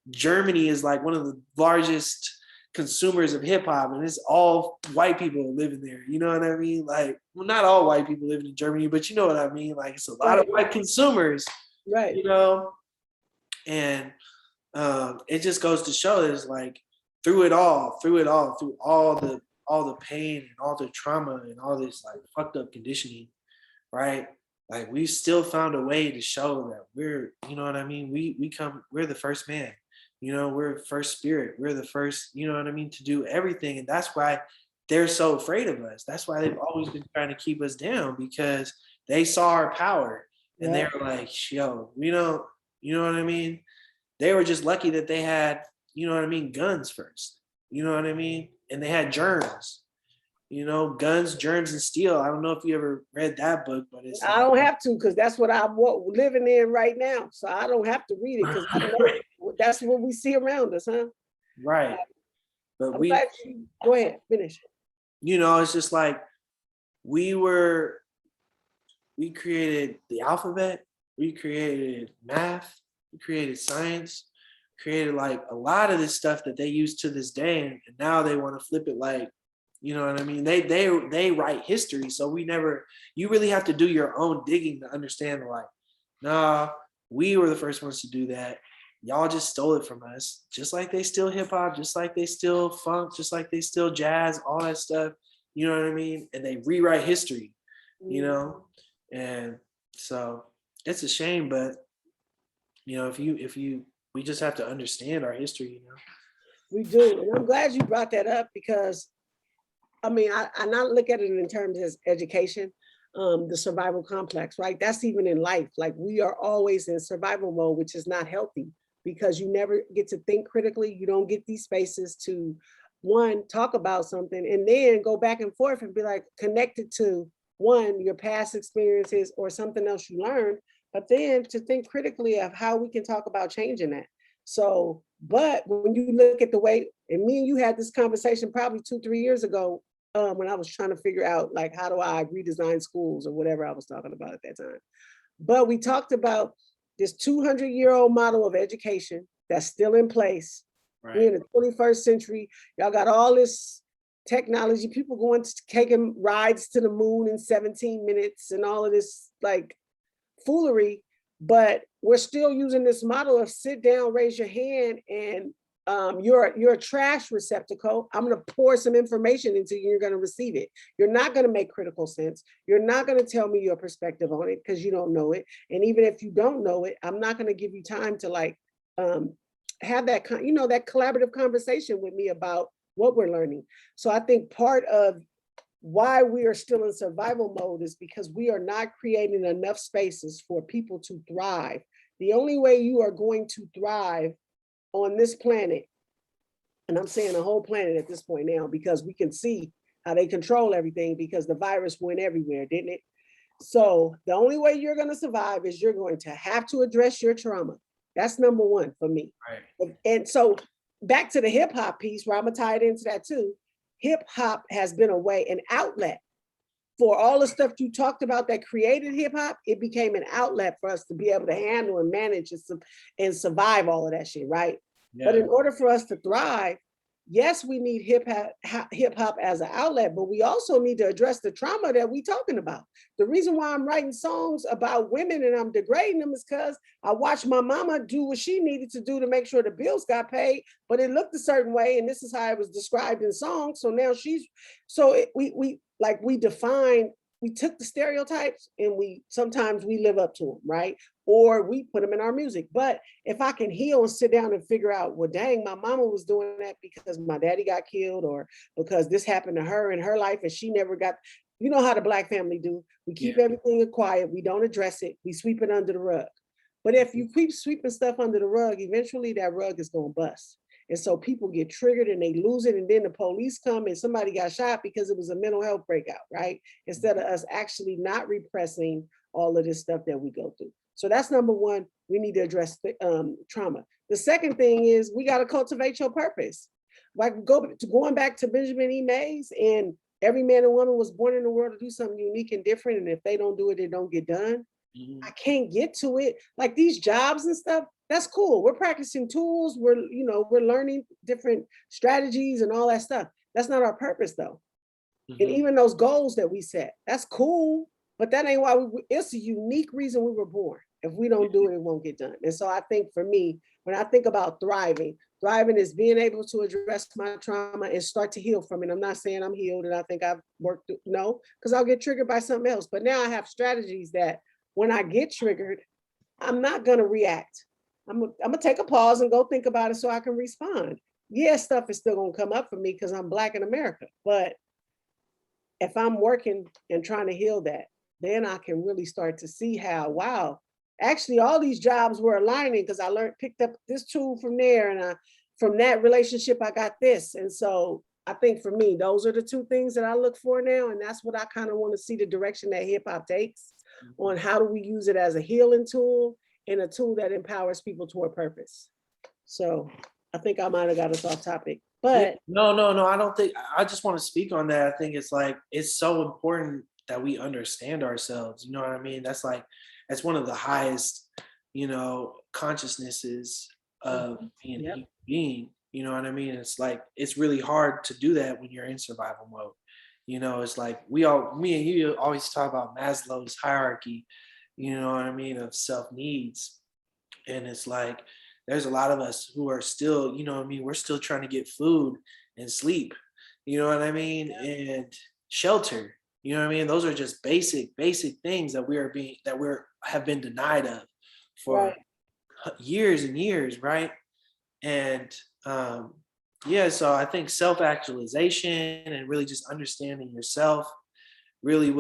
Germany is like one of the largest consumers of hip hop, and it's all white people living there. You know what I mean? Like, well, not all white people living in Germany, but you know what I mean? Like, it's a lot of white consumers, right? And it just goes to show that it's like, through it all, through all the pain and all the trauma and all this like fucked up conditioning, right? Like we still found a way to show that we're, you know what I mean? We're the first man, you know, we're first spirit, we're the first, you know what I mean, to do everything. And that's why they're so afraid of us. That's why they've always been trying to keep us down, because they saw our power and they were like, yo, we don't, you know what I mean? They were just lucky that they had, you know what I mean, guns first. You know what I mean? And they had germs. You know, guns, germs, and steel. I don't know if you ever read that book, but it's I don't have to, because that's what I'm living in right now. So I don't have to read it, because I know that's what we see around us, huh? right. But I'm glad you go ahead, finish. you know, it's just like we created the alphabet, we created math, we created science, created like a lot of this stuff that they use to this day, and now they want to flip it like, you know what I mean? They write history, so you really have to do your own digging to understand, like, nah, we were the first ones to do that. Y'all just stole it from us, just like they steal hip hop, just like they steal funk, just like they steal jazz, all that stuff. You know what I mean? And they rewrite history, you know? And so it's a shame, but you know, we just have to understand our history, you know? We do. And I'm glad you brought that up, because I mean, I not look at it in terms of education, the survival complex, right? That's even in life. Like we are always in survival mode, which is not healthy, because you never get to think critically. You don't get these spaces to, one, talk about something and then go back and forth and be like connected to, one, your past experiences or something else you learned, but then to think critically of how we can talk about changing that. So, but when you look at the way, and me and you had this conversation probably 2-3 years ago, when I was trying to figure out like, how do I redesign schools or whatever I was talking about at that time. But we talked about this 200-year-old model of education that's still in place. Right. We're in the 21st century. Y'all got all this technology, people going to taking rides to the moon in 17 minutes and all of this like foolery, but we're still using this model of sit down, raise your hand, and you're a trash receptacle. I'm going to pour some information into you. You're going to receive it. You're not going to make critical sense. You're not going to tell me your perspective on it because you don't know it. And even if you don't know it, I'm not going to give you time to like have that that collaborative conversation with me about what we're learning. So I think part of why we are still in survival mode is because we are not creating enough spaces for people to thrive. The only way you are going to thrive on this planet, and I'm saying the whole planet at this point now, because we can see how they control everything because the virus went everywhere, didn't it? So the only way you're going to survive is you're going to have to address your trauma. That's number one for me. Right. And so back to the hip hop piece, where I'm gonna tie it into that too. Hip hop has been a way, an outlet for all the stuff you talked about that created hip hop. It became an outlet for us to be able to handle and manage and survive all of that shit, right? Yeah. But in order for us to thrive, yes, we need hip hop as an outlet, but we also need to address the trauma that we're talking about. The reason why I'm writing songs about women and I'm degrading them is because I watched my mama do what she needed to do to make sure the bills got paid, but it looked a certain way, and this is how it was described in songs. So now we took the stereotypes and sometimes we live up to them, right? Or we put them in our music. But if I can heal and sit down and figure out, well, dang, my mama was doing that because my daddy got killed, or because this happened to her in her life and she never got, you know how the Black family do. We keep everything quiet. We don't address it. We sweep it under the rug. But if you keep sweeping stuff under the rug, eventually that rug is going to bust. And so people get triggered and they lose it. And then the police come and somebody got shot because it was a mental health breakout, right? Instead of us actually not repressing all of this stuff that we go through. So that's number one. We need to address the, trauma. The second thing is we got to cultivate your purpose. Like going back to Benjamin E. Mays, and every man and woman was born in the world to do something unique and different. And if they don't do it, it don't get done. I can't get to it. Like these jobs and stuff, that's cool. We're practicing tools. We're learning different strategies and all that stuff. That's not our purpose though. And even those goals that we set, that's cool, but that ain't why it's a unique reason we were born. If we don't do it, it won't get done. And so I think for me, when I think about thriving Thriving is being able to address my trauma and start to heal from it. I'm not saying I'm healed and I think I've worked through, no, because I'll get triggered by something else. But now I have strategies that when I get triggered, I'm not gonna react. I'm gonna take a pause and go think about it so I can respond. Yeah, stuff is still gonna come up for me because I'm Black in America. But if I'm working and trying to heal that, then I can really start to see how, wow, actually all these jobs were aligning because I picked up this tool from there, and from that relationship, I got this. And so I think for me, those are the two things that I look for now. And that's what I kind of want to see the direction that hip hop takes on how do we use it as a healing tool and a tool that empowers people toward purpose. So I think I might have got us off topic, but no, I don't think, I just want to speak on that. I think it's like, it's so important that we understand ourselves. You know what I mean? That's one of the highest, consciousnesses of being a human being. You know what I mean? It's like, it's really hard to do that when you're in survival mode. It's like me and you always talk about Maslow's hierarchy, you know what I mean, of self needs. And it's like, there's a lot of us who are still, we're still trying to get food and sleep, you know what I mean? And shelter, you know what I mean? Those are just basic things that have been denied of for years and years, right? And so I think self-actualization and really just understanding yourself really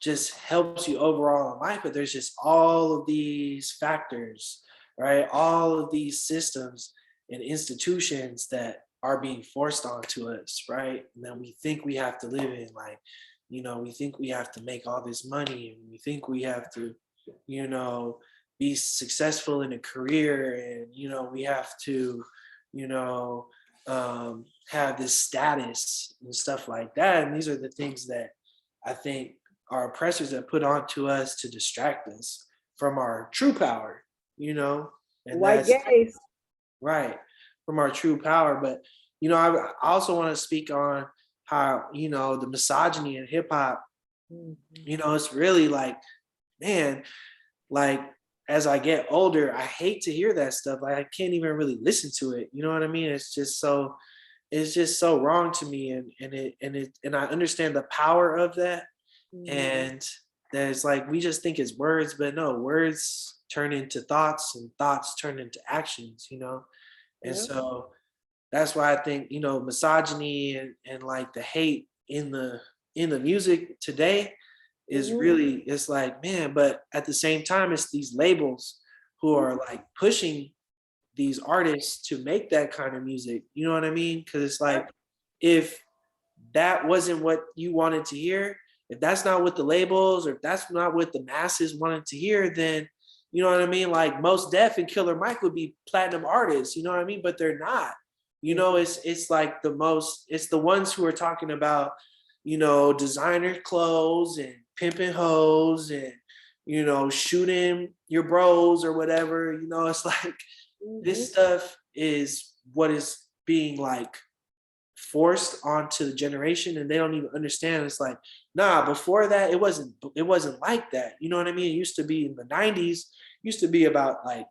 just helps you overall in life. But there's just all of these factors, right? All of these systems and institutions that are being forced onto us, right? And then we think we have to live in, like, we think we have to make all this money, and we think we have to, be successful in a career, and we have to, have this status and stuff like that. And these are the things that I think our oppressors have put onto us to distract us from our true power, and white that's gaze. right, from our true power. But I also want to speak on how the misogyny in hip hop, it's really like, man, like, as I get older, I hate to hear that stuff. Like, I can't even really listen to it. You know what I mean? It's just so wrong to me. And I understand the power of that. And there's like, we just think it's words, but no, words turn into thoughts, and thoughts turn into actions, And so that's why I think, misogyny and like the hate in the music today is really, it's like, man, but at the same time, it's these labels who are like pushing these artists to make that kind of music. You know what I mean? Because it's like, if that wasn't what you wanted to hear, if that's not what the labels, or if that's not what the masses wanted to hear, then, you know what I mean? Like, Mos Def and Killer Mike would be platinum artists, you know what I mean? But they're not. It's like it's the ones who are talking about, designer clothes and pimping hoes and, shooting your bros or whatever. It's like, this stuff is what is being like forced onto the generation, and they don't even understand. It's like, nah, before that, it wasn't like that. You know what I mean? It used to be in the 90s, used to be about like,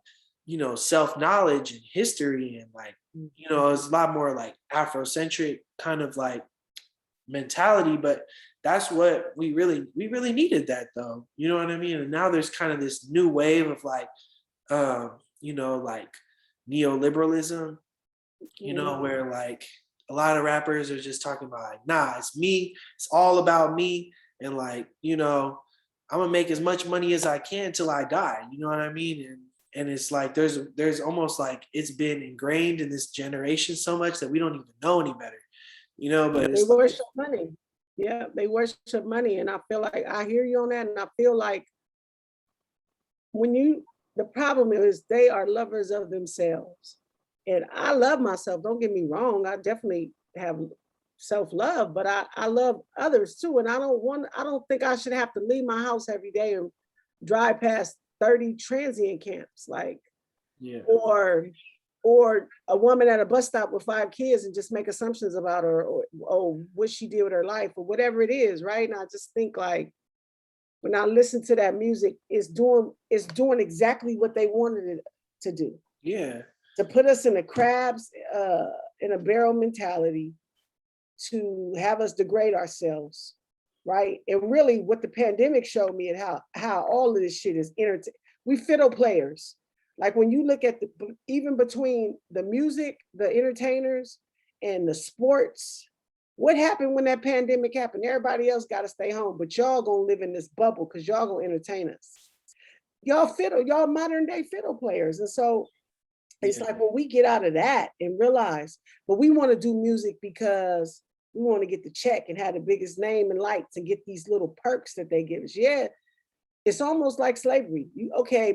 self-knowledge and history, and like, it's a lot more like Afrocentric kind of like mentality. But that's what we really needed that, though. You know what I mean? And now there's kind of this new wave of like, like neoliberalism, where like a lot of rappers are just talking about like, nah, it's me, it's all about me. And like, I'm gonna make as much money as I can till I die. You know what I mean? And it's like, there's almost like it's been ingrained in this generation so much that we don't even know any better, but They worship money. Yeah, they worship money. And I feel like I hear you on that. And I feel like the problem is they are lovers of themselves. And I love myself. Don't get me wrong. I definitely have self-love, but I love others too. And I don't think I should have to leave my house every day and drive past 30 transient camps. Like, or a woman at a bus stop with 5 kids and just make assumptions about her, or what she did with her life, or whatever it is, right? And I just think like, when I listen to that music, it's doing exactly what they wanted it to do. Yeah. to put us in a crabs in a barrel mentality, to have us degrade ourselves, right? And really what the pandemic showed me and how all of this shit is we fiddle players. Like when you look at even between the music, the entertainers, and the sports, what happened when that pandemic happened? Everybody else got to stay home, but y'all gonna live in this bubble because y'all gonna entertain us. Y'all modern day fiddle players. And so it's like when we get out of that and realize, but we want to do music because we want to get the check and have the biggest name and lights and get these little perks that they give us. Yeah, it's almost like slavery.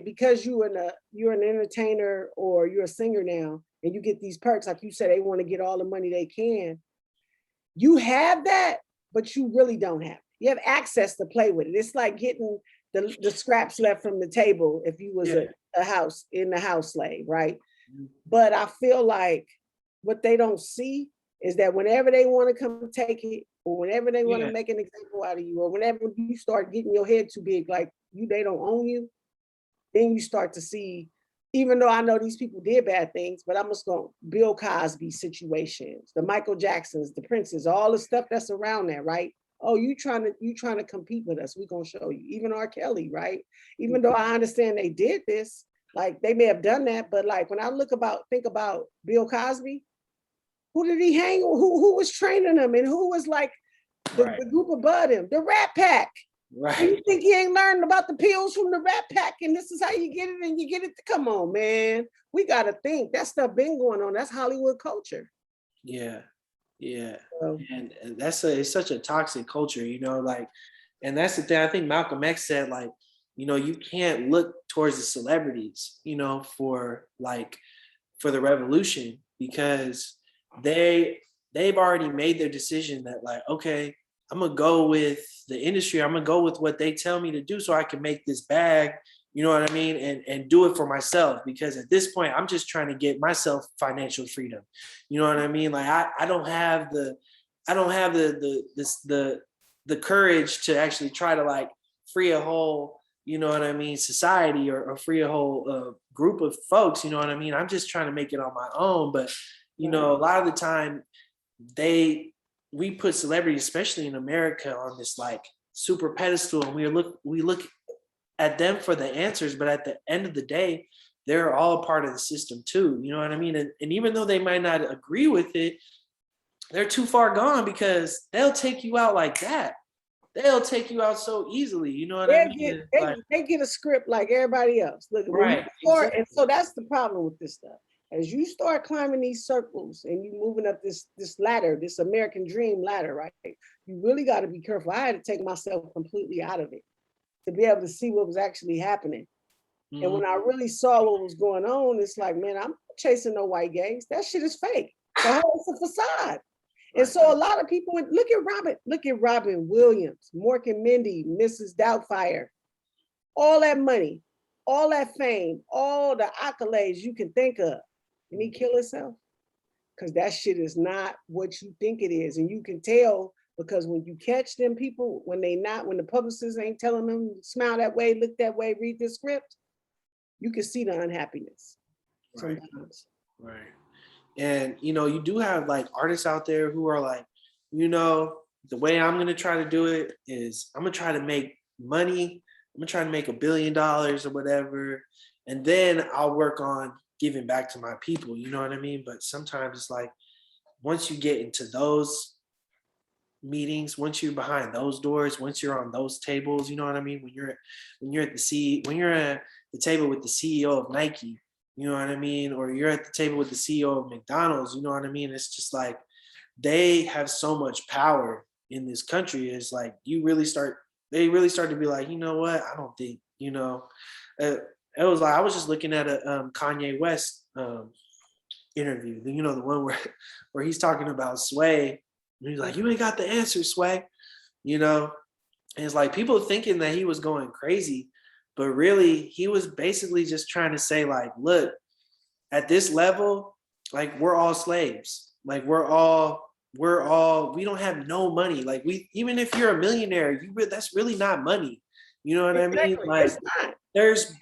Because you're an entertainer or you're a singer now, and you get these perks, like you said, they want to get all the money they can. You have that, but you really don't have it. You have access to play with it. It's like getting the scraps left from the table if you was a house slave, right? But I feel like what they don't see is that whenever they want to come take it, or whenever they want to make an example out of you, or whenever you start getting your head too big, like they don't own you, then you start to see, even though I know these people did bad things, but I'm just going Bill Cosby situations, the Michael Jacksons, the Princes, all the stuff that's around that, right? Oh, you trying to compete with us? We're gonna show you. Even R. Kelly, right? Even though I understand they did this, like they may have done that, but like when I think about Bill Cosby, who did he hang with? Who was training him, and who was like the group above him? The Rat Pack. Right. You think he ain't learned about the pills from the Rat Pack, and this is how you get it, and you get it? Come on, man. We gotta think. That stuff been going on. That's Hollywood culture. Yeah. And it's such a toxic culture, like, and that's the thing. I think Malcolm X said, like, you can't look towards the celebrities, for the revolution, because they've already made their decision that, like, okay, I'm gonna go with the industry. I'm gonna go with what they tell me to do so I can make this bag, you know what I mean? And do it for myself, because at this point, I'm just trying to get myself financial freedom. You know what I mean? Like I don't have the courage to actually try to like free a whole, you know what I mean, society, or free a whole group of folks, you know what I mean? I'm just trying to make it on my own. But, a lot of the time we put celebrities, especially in America, on this like super pedestal, and we look at them for the answers, but at the end of the day, they're all part of the system too. You know what I mean? And even though they might not agree with it, they're too far gone, because they'll take you out like that. They'll take you out so easily. You know what I mean? They get a script like everybody else. Look, right. Exactly. And so that's the problem with this stuff. As you start climbing these circles and you moving up this ladder, this American dream ladder, right? You really got to be careful. I had to take myself completely out of it to be able to see what was actually happening. Mm-hmm. And when I really saw what was going on, it's like, man, I'm not chasing no white gays. That shit is fake. The whole is a facade. And so a lot of people, look at Robin Williams, Mork and Mindy, Mrs. Doubtfire, all that money, all that fame, all the accolades you can think of. And he kill himself? Because that shit is not what you think it is. And you can tell, because when you catch them people, when the publicists ain't telling them smile that way, look that way, read this script, you can see the unhappiness sometimes. Right. And, you do have like artists out there who are like, the way I'm going to try to do it is I'm going to try to make money. I'm going to try to make $1 billion or whatever. And then I'll work on giving back to my people. You know what I mean? But sometimes it's like, once you get into those meetings, once you're behind those doors, once you're on those tables, you know what I mean? When you're at the table with the CEO of Nike, you know what I mean? Or you're at the table with the CEO of McDonald's, you know what I mean? It's just like, they have so much power in this country. It's like, they really start to be like, you know what? I don't think, it was like, I was just looking at a Kanye West interview, the one where he's talking about Sway. And he's like, you ain't got the answer, Sway. And it's like, people thinking that he was going crazy, but really he was basically just trying to say, like, look, at this level, like, we're all slaves. Like, we don't have no money. Like, even if you're a millionaire, that's really not money. You know what I mean? Like, there's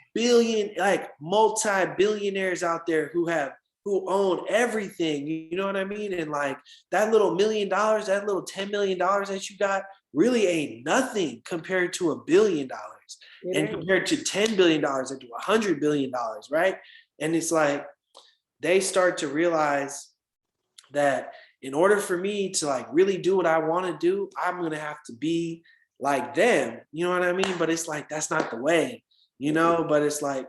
multi-billionaires out there who have who own everything. You know what I mean? And like that little $1 million, that little $10 million that you got really ain't nothing compared to $1 billion. And compared to $10 billion and to $100 billion, right? And it's like they start to realize that in order for me to like really do what I want to do, I'm gonna have to be like them. You know what I mean? But it's like that's not the way, you know. But it's like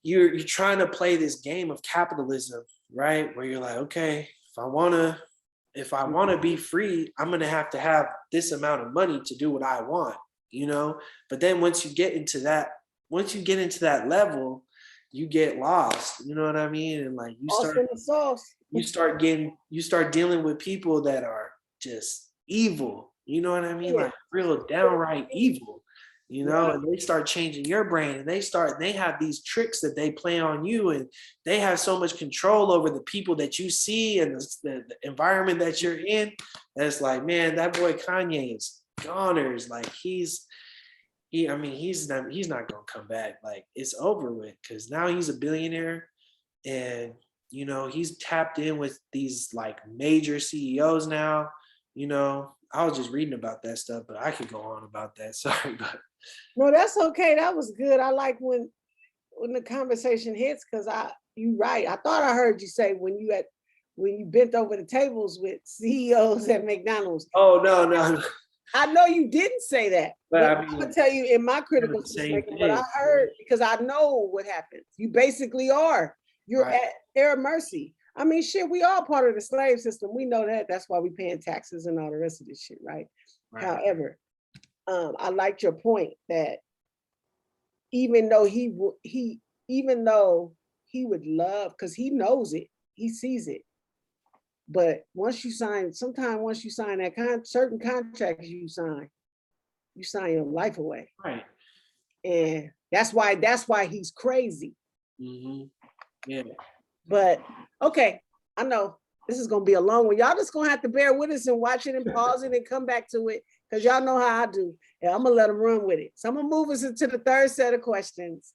you're trying to play this game of capitalism, right? Where you're like, okay, if I wanna be free, I'm gonna have to have this amount of money to do what I want, you know. But then once you get into that level, you get lost. You know what I mean? And like you start dealing with people that are just evil. You know what I mean? Like real downright evil. You know, and they start changing your brain, and they have these tricks that they play on you, and they have so much control over the people that you see and the environment that you're in. And it's like, man, that boy Kanye is goners. Like he's not gonna come back. Like it's over with, because now he's a billionaire, and you know he's tapped in with these like major CEOs now. You know, I was just reading about that stuff, but I could go on about that. Sorry, but no, that's okay. That was good. I like when the conversation hits, because you right. I thought I heard you say when you bent over the tables with CEOs at McDonald's. Oh no. I know you didn't say that, but I mean, I'm gonna tell you in my critical perspective what I heard, because I know what happens. You basically are. You're right. at their mercy. I mean, shit, we all part of the slave system. We know that. That's why we paying taxes and all the rest of this shit, right? However, I liked your point that even though he would love, because he knows it, he sees it. But once you sign that certain contracts you sign your life away. Right. And that's why he's crazy. Mm-hmm. Yeah. But okay, I know this is gonna be a long one. Y'all just gonna have to bear with us and watch it and pause it and come back to it, because y'all know how I do. And I'm gonna let them run with it. So I'm gonna move us into the third set of questions.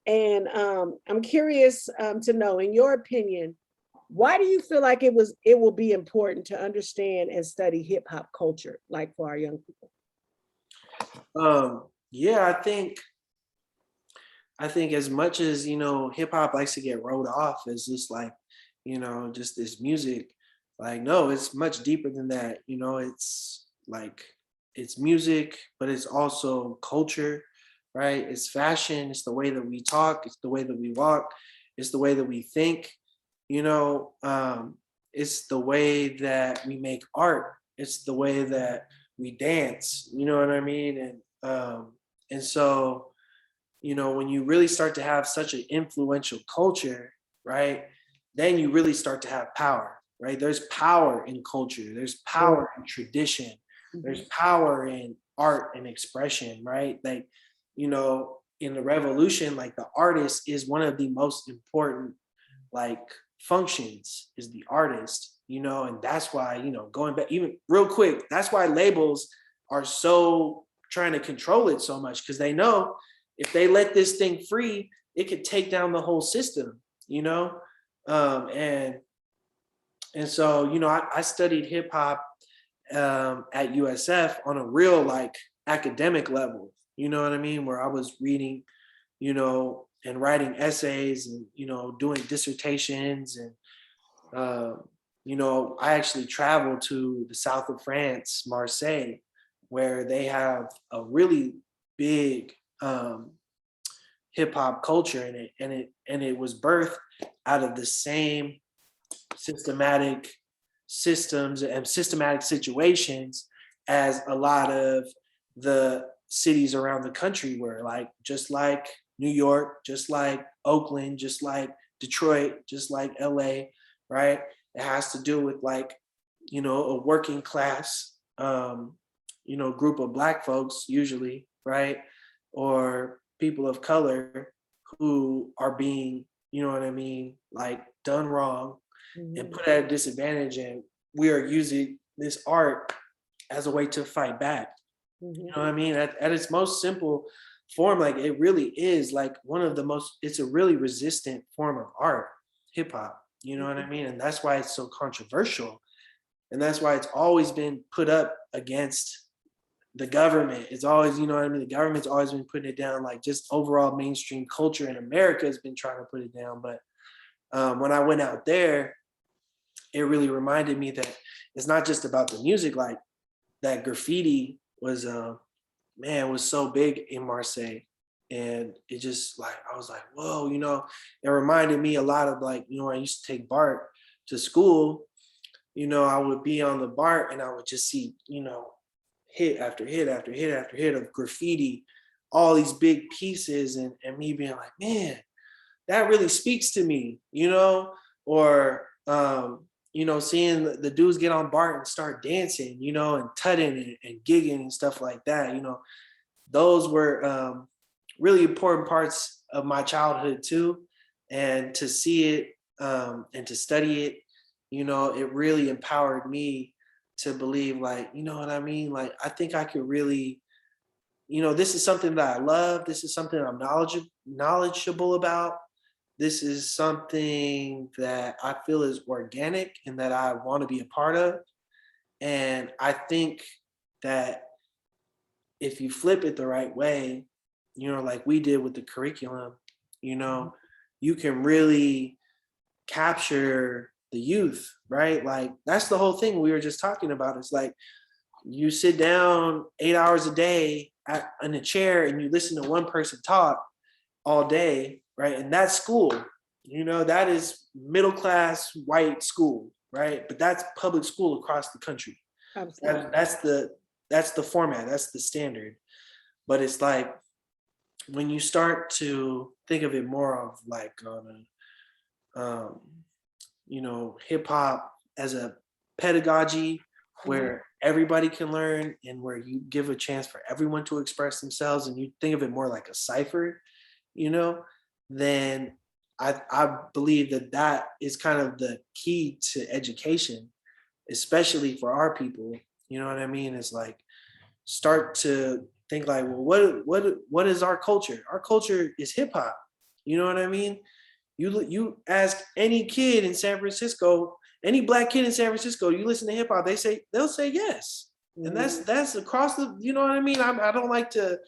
And I'm curious to know, in your opinion, why do you feel like it will be important to understand and study hip hop culture, like for our young people? Yeah, I think as much as, you know, hip hop likes to get wrote off as just like, you know, just this music, like, no, it's much deeper than that. You know, it's like, it's music, but it's also culture, right? It's fashion, it's the way that we talk, it's the way that we walk, it's the way that we think, you know, it's the way that we make art, it's the way that we dance, you know what I mean? And so, you know, when you really start to have such an influential culture, right, then you really start to have power, right? There's power in culture, there's power in tradition, there's power in art and expression, right? Like, you know, in the revolution, like the artist is one of the most important, like, functions is the artist, you know, and that's why, you know, going back even real quick, that's why labels are so trying to control it so much, because they know if they let this thing free, it could take down the whole system, you know? And so, you know, I studied hip hop at USF on a real like academic level, you know what I mean? Where I was reading, you know, and writing essays and, you know, doing dissertations. And, you know, I actually traveled to the south of France, Marseille, where they have a really big hip hop culture in it, and it was birthed out of the same systematic systems and systematic situations as a lot of the cities around the country were, like just like New York, just like Oakland, just like Detroit, just like LA, right? It has to do with like, you know, a working class, you know, group of Black folks usually, right? Or people of color who are being, you know what I mean, like done wrong and put at a disadvantage. And we are using this art as a way to fight back. You know what I mean? At its most simple form, like it really is like one of the most, it's a really resistant form of art, hip hop, you know what I mean? And that's why it's so controversial. And that's why it's always been put up against the government. It's always, you know what I mean? The government's always been putting it down, like just overall mainstream culture in America has been trying to put it down. But when I went out there, it really reminded me that it's not just about the music. Like that graffiti was, man, was so big in Marseille. And it just like, I was like, whoa, you know, it reminded me a lot of like, you know, I used to take BART to school, you know, I would be on the BART and I would just see, you know, hit after hit after hit after hit of graffiti, all these big pieces, and me being like, man, that really speaks to me, you know, or you know, seeing the dudes get on BART and start dancing, you know, and tutting and gigging and stuff like that, you know, those were really important parts of my childhood too. And to see it and to study it, you know, it really empowered me to believe like, you know what I mean? Like, I think I could really, you know, this is something that I love. This is something I'm knowledgeable about. This is something that I feel is organic and that I want to be a part of. And I think that if you flip it the right way, you know, like we did with the curriculum, you know, you can really capture the youth, right? Like that's the whole thing we were just talking about. It's like you sit down 8 hours a day in a chair and you listen to one person talk all day, right? And that's school, you know, that is middle class white school, right? But that's public school across the country. That's the format, that's the standard. But it's like when you start to think of it more of like on a you know, hip hop as a pedagogy where everybody can learn and where you give a chance for everyone to express themselves, and you think of it more like a cipher, you know, then I believe that that is kind of the key to education, especially for our people. You know what I mean? It's like start to think like, well, what is our culture? Our culture is hip hop. You know what I mean? You ask any kid in San Francisco, any black kid in San Francisco, you listen to hip hop, they'll say yes. And that's across the, you know what I mean? I don't like to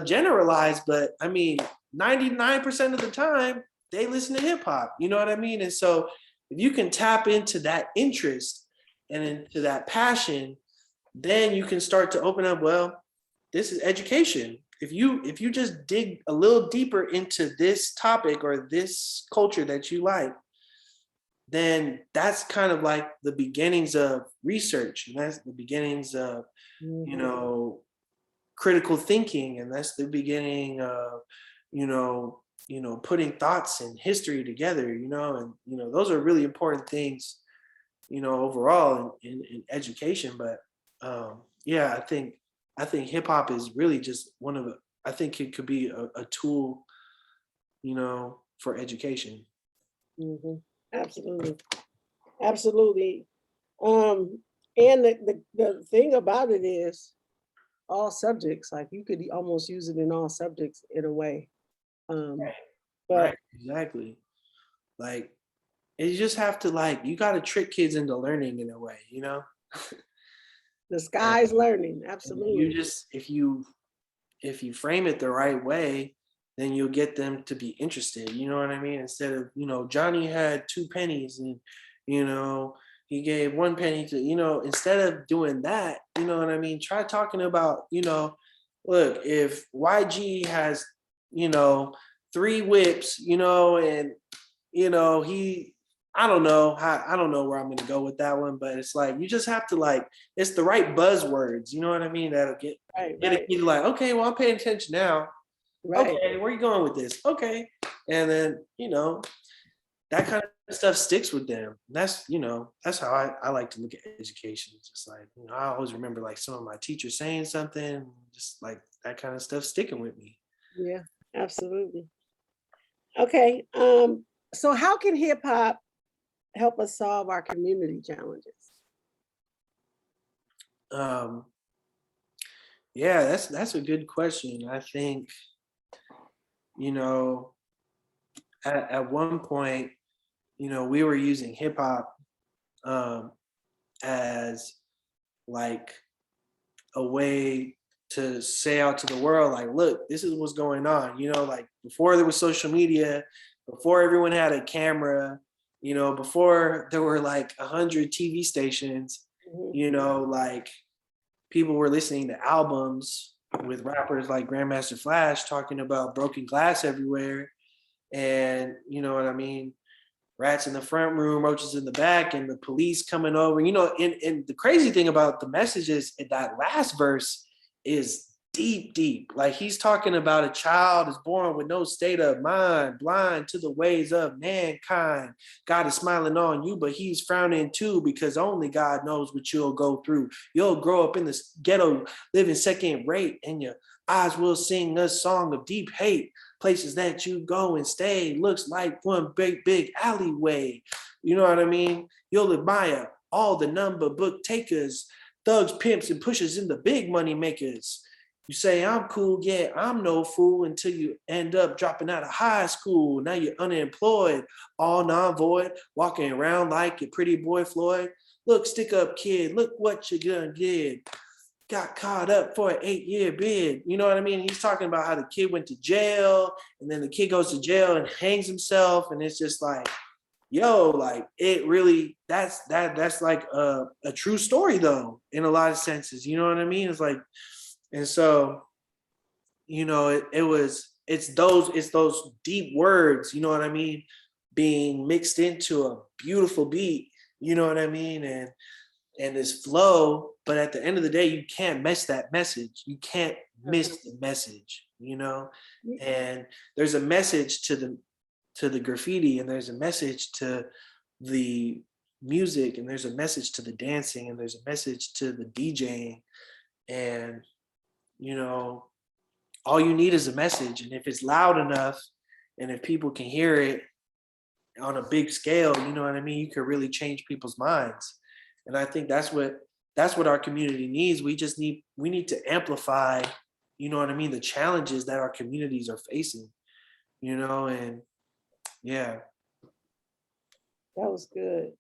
generalize, but I mean, 99% of the time they listen to hip hop. You know what I mean? And so if you can tap into that interest and into that passion, then you can start to open up, well, this is education. If you just dig a little deeper into this topic or this culture that you like, then that's kind of like the beginnings of research, and that's the beginnings of, you know, critical thinking, and that's the beginning of, you know, putting thoughts and history together, you know, and you know, those are really important things, you know, overall in education. But yeah, I think hip hop is really just one of the, I think it could be a tool, you know, for education. Absolutely. Absolutely. Um, and the thing about it is all subjects, like you could almost use it in all subjects in a way. But Right, exactly. Like you just have to like, you got to trick kids into learning in a way, you know? the sky's learning. And you Absolutely. just, if you frame it the right way, then you'll get them to be interested. You know what I mean? Instead of, you know, Johnny had 2 pennies and, you know, he gave 1 penny to, you know, instead of doing that, you know what I mean? Try talking about, you know, look, if YG has, you know, 3 whips, you know, and, you know, I don't know I don't know where I'm gonna go with that one, but it's like you just have to like, it's the right buzzwords, you know what I mean? That'll get a kid like, okay, well, I'm paying attention now. Right. Okay, where are you going with this? Okay. And then, you know, that kind of stuff sticks with them. That's, you know, that's how I like to look at education. It's just like, you know, I always remember like some of my teachers saying something, just like that kind of stuff sticking with me. Yeah, absolutely. Okay. So how can hip hop help us solve our community challenges? Um, yeah, that's a good question. I think you know, at one point, you know, we were using hip hop as like a way to say out to the world, like, look, this is what's going on. You know, like before there was social media, before everyone had a camera, you know, before there were like 100 TV stations, Mhm. you know, like people were listening to albums with rappers like Grandmaster Flash talking about broken glass everywhere. And you know what I mean? Rats in the front room, roaches in the back, and the police coming over. You know, and the crazy thing about the message is that last verse is deep, deep. Like he's talking about a child is born with no state of mind, blind to the ways of mankind. God is smiling on you, but he's frowning too, because only God knows what you'll go through. You'll grow up in this ghetto, living second rate, and your eyes will sing a song of deep hate. Places that you go and stay looks like one big alleyway. You know what I mean? You'll admire all the number book takers, thugs, pimps, and pushers, and the big money makers. You say, I'm cool, yeah, I'm no fool, until you end up dropping out of high school. Now you're unemployed, all non-void, walking around like your pretty boy Floyd. Look, stick up kid, look what you done did. Got caught up for an 8-year bid. You know what I mean? He's talking about how the kid went to jail, and then the kid goes to jail and hangs himself. And it's just like, yo, like it really, that's like a true story though, in a lot of senses. You know what I mean? It's like, and so, you know, it's those deep words, you know what I mean, being mixed into a beautiful beat, you know what I mean? And this flow, but at the end of the day, you can't miss that message. You can't miss the message, you know? And there's a message to the graffiti, and there's a message to the music, and there's a message to the dancing, and there's a message to the DJing. And, you know, all you need is a message. And if it's loud enough, and if people can hear it on a big scale, you know what I mean, you could really change people's minds. And I think that's what our community needs. We need to amplify, you know what I mean, the challenges that our communities are facing, you know. And yeah. That was good.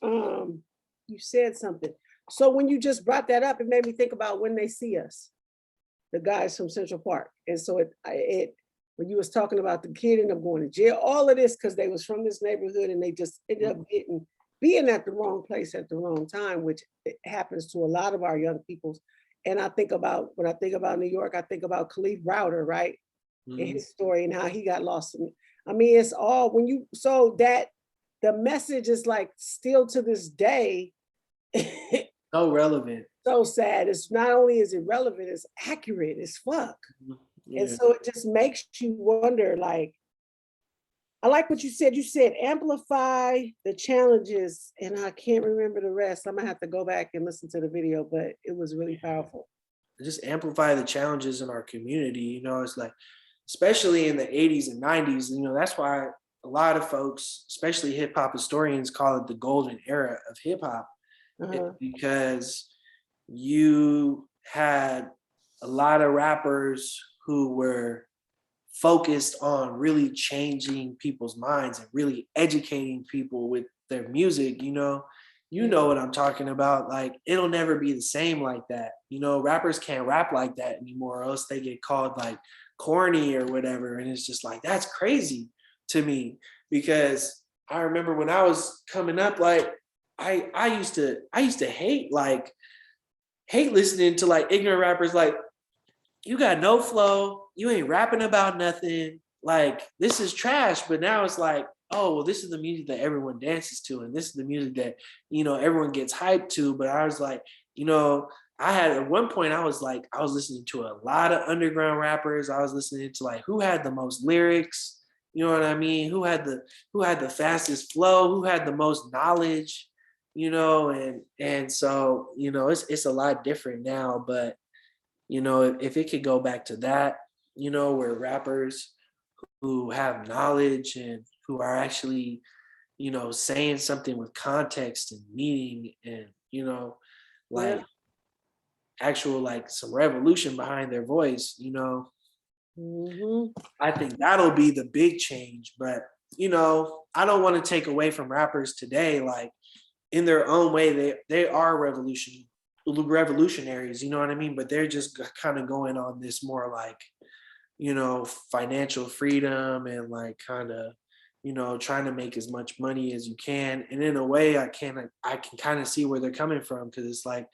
You said something. So when you just brought that up, it made me think about When They See Us, the guys from Central Park. And so it when you was talking about the kid ended up going to jail, all of this because they was from this neighborhood and they just ended up being at the wrong place at the wrong time, which it happens to a lot of our young people. And I think about, when I think about New York, I think about Khalid Browder, right? And his story and how he got lost. I mean, it's all when you, so that the message is like still to this day. So relevant. So sad. It's not only is it relevant, it's accurate as fuck. Yeah. And so it just makes you wonder, like, I like what you said. You said amplify the challenges, and I can't remember the rest. I'm gonna have to go back and listen to the video, but it was really powerful. Just amplify the challenges in our community. You know, it's like, especially in the 80s and 90s, you know, that's why a lot of folks, especially hip hop historians, call it the golden era of hip hop. Because you had a lot of rappers who were focused on really changing people's minds and really educating people with their music. You know what I'm talking about. Like, it'll never be the same like that. You know, rappers can't rap like that anymore, or else they get called like corny or whatever. And it's just like, that's crazy to me, because I remember when I was coming up, like I used to hate listening to like ignorant rappers, like, you got no flow, you ain't rapping about nothing, like this is trash. But now it's like, oh well, this is the music that everyone dances to, and this is the music that, you know, everyone gets hyped to. But I was like, you know, I had at one point I was listening to a lot of underground rappers. I was listening to like who had the most lyrics, you know what I mean, who had the fastest flow, who had the most knowledge, you know. And so, you know, it's a lot different now. But you know, if it could go back to that, you know, where rappers who have knowledge and who are actually, you know, saying something with context and meaning, and, you know, like actual, like some revolution behind their voice, you know, Mhm. I think that'll be the big change. But I don't want to take away from rappers today. Like in their own way, they are revolutionaries. You know what I mean? But they're just kind of going on this more like financial freedom and like kind of trying to make as much money as you can. And in a way, I can kind of see where they're coming from, because it's like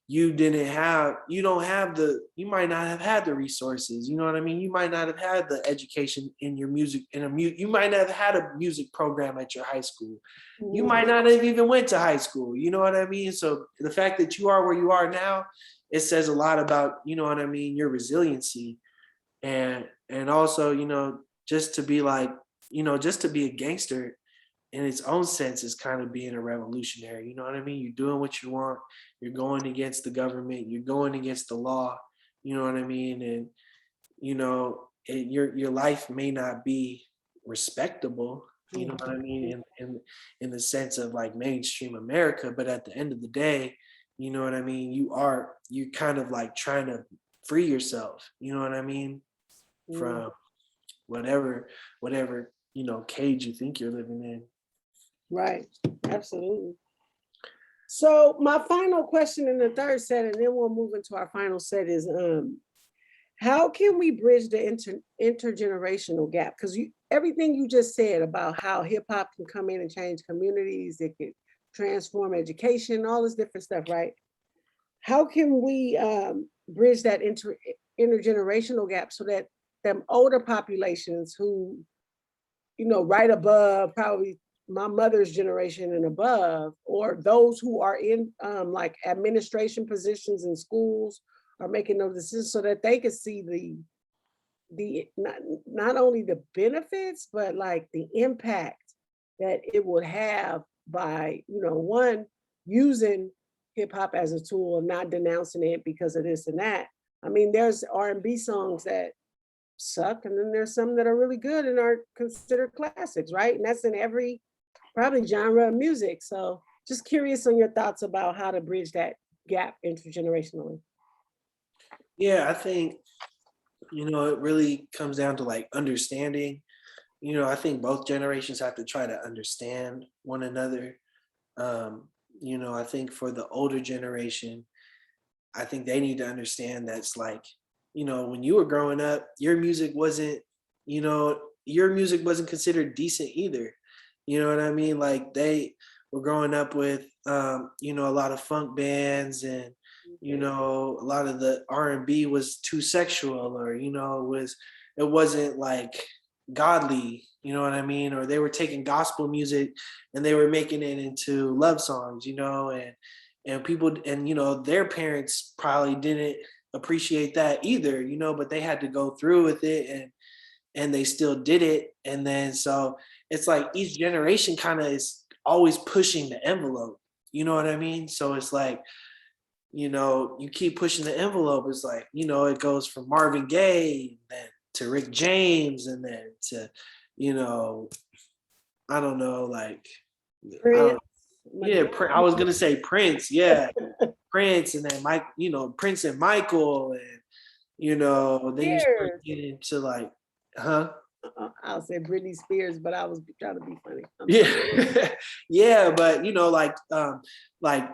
you might not have had the resources, you know what I mean? You might not have had the education in your music, you might not have had a music program at your high school. You might not have even went to high school, you know what I mean? So the fact that you are where you are now, it says a lot about, you know what I mean, your resiliency. And also, just to be like, just to be a gangster in its own sense is kind of being a revolutionary. You know what I mean? You're doing what you want. You're going against the government. You're going against the law. You know what I mean? And your life may not be respectable. You know what I mean? In the sense of like mainstream America, but at the end of the day, you know what I mean? You're kind of like trying to free yourself. You know what I mean? From whatever cage you think you're living in. Right. Absolutely. So my final question in the third set, and then we'll move into our final set, is how can we bridge the intergenerational gap? Because everything you just said about how hip hop can come in and change communities, it could transform education, all this different stuff, right? How can we bridge that intergenerational gap so that them older populations who, right above probably my mother's generation and above, or those who are in like administration positions in schools, are making those decisions so that they can see the not only the benefits, but like the impact that it would have by, one, using hip hop as a tool and not denouncing it because of this and that. I mean, there's R&B songs that suck, and then there's some that are really good and are considered classics, right? And that's in every probably genre of music. So just curious on your thoughts about how to bridge that gap intergenerationally. Yeah, I think it really comes down to like understanding. I think both generations have to try to understand one another. I think for the older generation, I think they need to understand that's like, when you were growing up, your music wasn't considered decent either. You know what I mean? Like they were growing up with, a lot of funk bands, and a lot of the R&B was too sexual, or it wasn't like godly. You know what I mean? Or they were taking gospel music and they were making it into love songs. And people, and their parents probably didn't appreciate that either. But they had to go through with it, and they still did it. And then so it's like each generation kind of is always pushing the envelope. You know what I mean? So it's like, you keep pushing the envelope. It's like, it goes from Marvin Gaye, and then to Rick James, and then to, I don't know, like, Prince, I was gonna say Prince, yeah, Prince, and then Mike, Prince and Michael, and then you start Spears. getting into like, huh? I'll say Britney Spears, but I was trying to be funny. Yeah, yeah, but like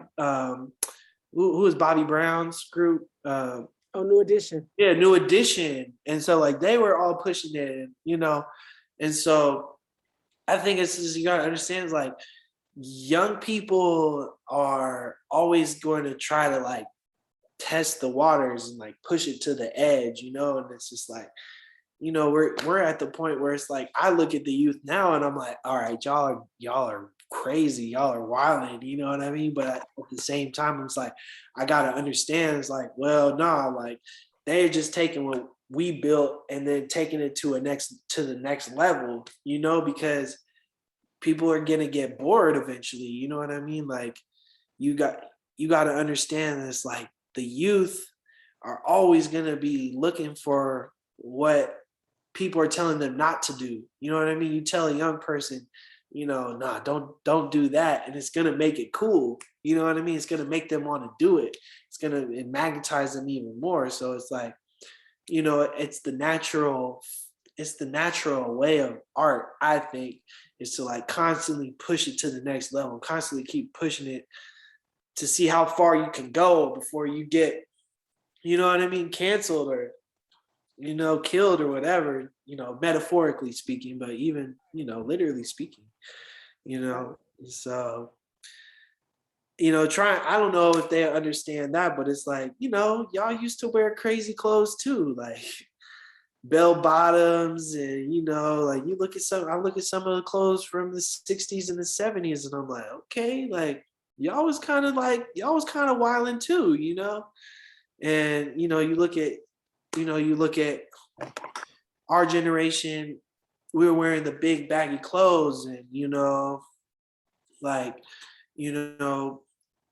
who is Bobby Brown's group? Oh, New Edition. Yeah, New Edition, and so like they were all pushing it, and so I think it's just, you gotta understand, it's like young people are always going to try to like test the waters and like push it to the edge, and it's just like, we're at the point where it's like I look at the youth now and I'm like, all right, y'all are crazy, y'all are wilding, you know what I mean? But at the same time, it's like I gotta understand, it's like, well, nah, like they're just taking what we built and then taking it to the next level, because people are gonna get bored eventually, you know what I mean? Like you got to understand this, like the youth are always gonna be looking for what people are telling them not to do. You know what I mean? You tell a young person, nah, don't do that, and it's gonna make it cool. You know what I mean? It's gonna make them want to do it. It magnetize them even more. So it's like, it's the natural way of art, I think, is to like constantly push it to the next level, constantly keep pushing it to see how far you can go before you get, canceled or, killed or whatever, metaphorically speaking, but even, literally speaking, so, I don't know if they understand that, but it's like, y'all used to wear crazy clothes too, like bell bottoms and, like I look at some of the clothes from the 60s and the 70s and I'm like, okay, like y'all was kind of wilding too, and, you look at our generation, we were wearing the big baggy clothes and, like, you know,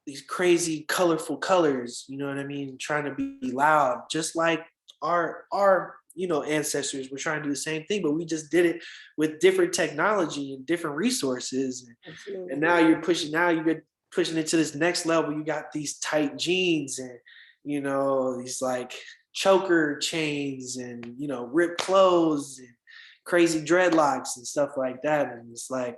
these crazy colorful colors, you know what I mean? Trying to be loud, just like our ancestors were trying to do the same thing, but we just did it with different technology and different resources. And now you're pushing it to this next level. You got these tight jeans and these like choker chains and ripped clothes and crazy dreadlocks and stuff like that. And it's like,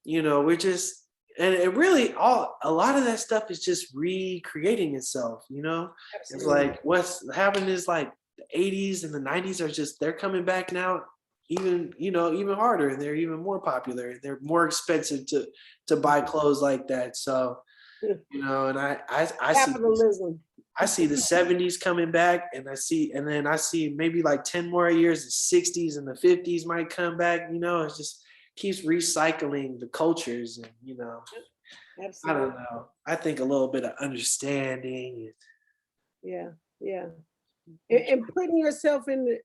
we're just, and it really a lot of that stuff is just recreating itself. Absolutely. It's like what's happened is like the 80s and the 90s are just, they're coming back now even harder, and they're even more popular. They're more expensive to buy clothes like that. So and I Capitalism. I see the 70s coming back, and I see maybe like 10 more years, the 60s and the 50s might come back. It just keeps recycling the cultures, and Absolutely. I don't know. I think a little bit of understanding. Yeah. And putting yourself in the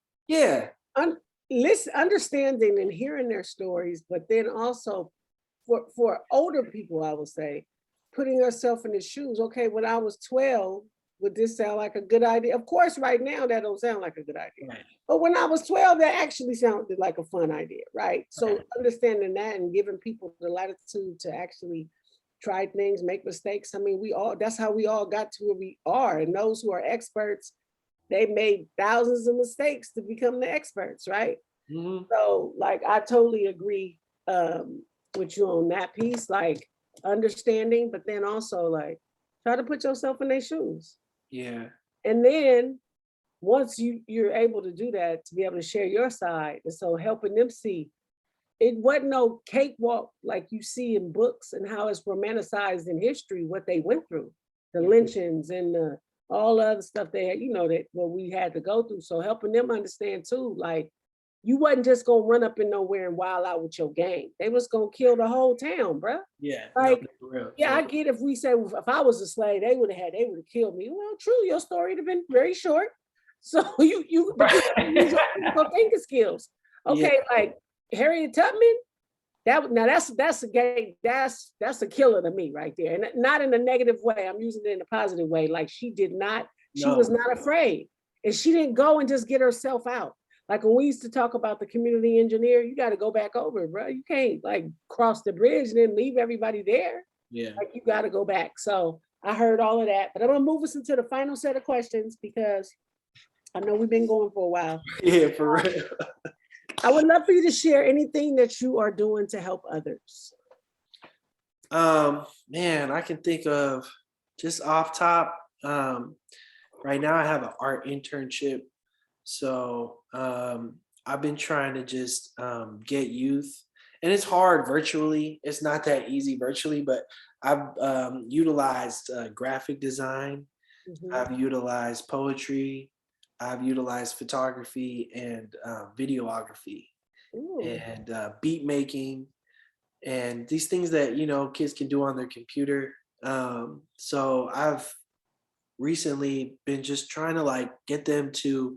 understanding and hearing their stories, but then also for older people, I would say, putting yourself in the shoes. Okay, when I was 12, would this sound like a good idea? Of course, right now that don't sound like a good idea. Right. But when I was 12, that actually sounded like a fun idea, right? So Right. understanding that and giving people the latitude to actually try things, make mistakes. I mean, that's how we all got to where we are. And those who are experts, they made thousands of mistakes to become the experts, right? Mm-hmm. So like, I totally agree with you on that piece, like understanding, but then also like try to put yourself in their shoes. Yeah. And then once you're able to do that, to be able to share your side, and so helping them see it wasn't no cakewalk like you see in books and how it's romanticized in history, what they went through, the lynchings and all the other stuff they had, that what we had to go through. So helping them understand too, like you wasn't just gonna run up in nowhere and wild out with your gang. They was gonna kill the whole town, bruh. Yeah. Like, no, for real. yeah, I get if we say if I was a slave, they would have killed me. Well, true, your story would have been very short. So but you use your critical thinking skills. Okay, Yeah. like Harriet Tubman, that's a gay, that's a killer to me right there. And not in a negative way. I'm using it in a positive way. Like she was not afraid. And she didn't go and just get herself out. Like when we used to talk about the community engineer, you got to go back over, bro. You can't like cross the bridge and then leave everybody there. Yeah. Like you got to go back. So I heard all of that, but I'm gonna move us into the final set of questions because I know we've been going for a while. Yeah, for real. I would love for you to share anything that you are doing to help others. Man, I can think of just off top. Right now I have an art internship. So I've been trying to just get youth, and it's hard virtually. It's not that easy virtually, but I've utilized graphic design. I've utilized poetry. I've utilized photography and videography. Ooh. And beat making and these things that kids can do on their computer. So I've recently been just trying to like get them to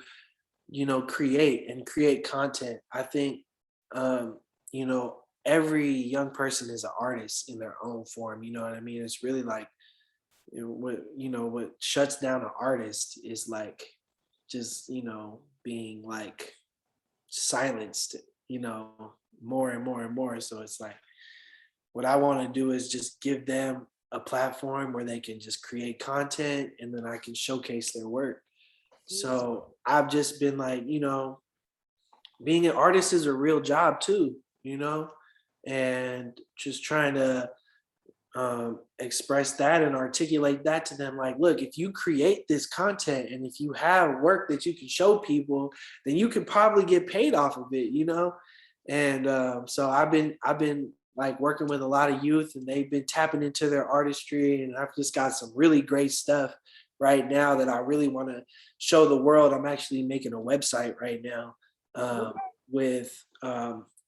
create content. I think every young person is an artist in their own form. You know what I mean? It's really like what shuts down an artist is like just being like silenced more and more and more. So it's like what I want to do is just give them a platform where they can just create content, and then I can showcase their work. So I've just been like, being an artist is a real job too, and just trying to express that and articulate that to them. Like, look, if you create this content and if you have work that you can show people, then you can probably get paid off of it. And so I've been like working with a lot of youth, and they've been tapping into their artistry, and I've just got some really great stuff right now that I really want to show the world. I'm actually making a website right now with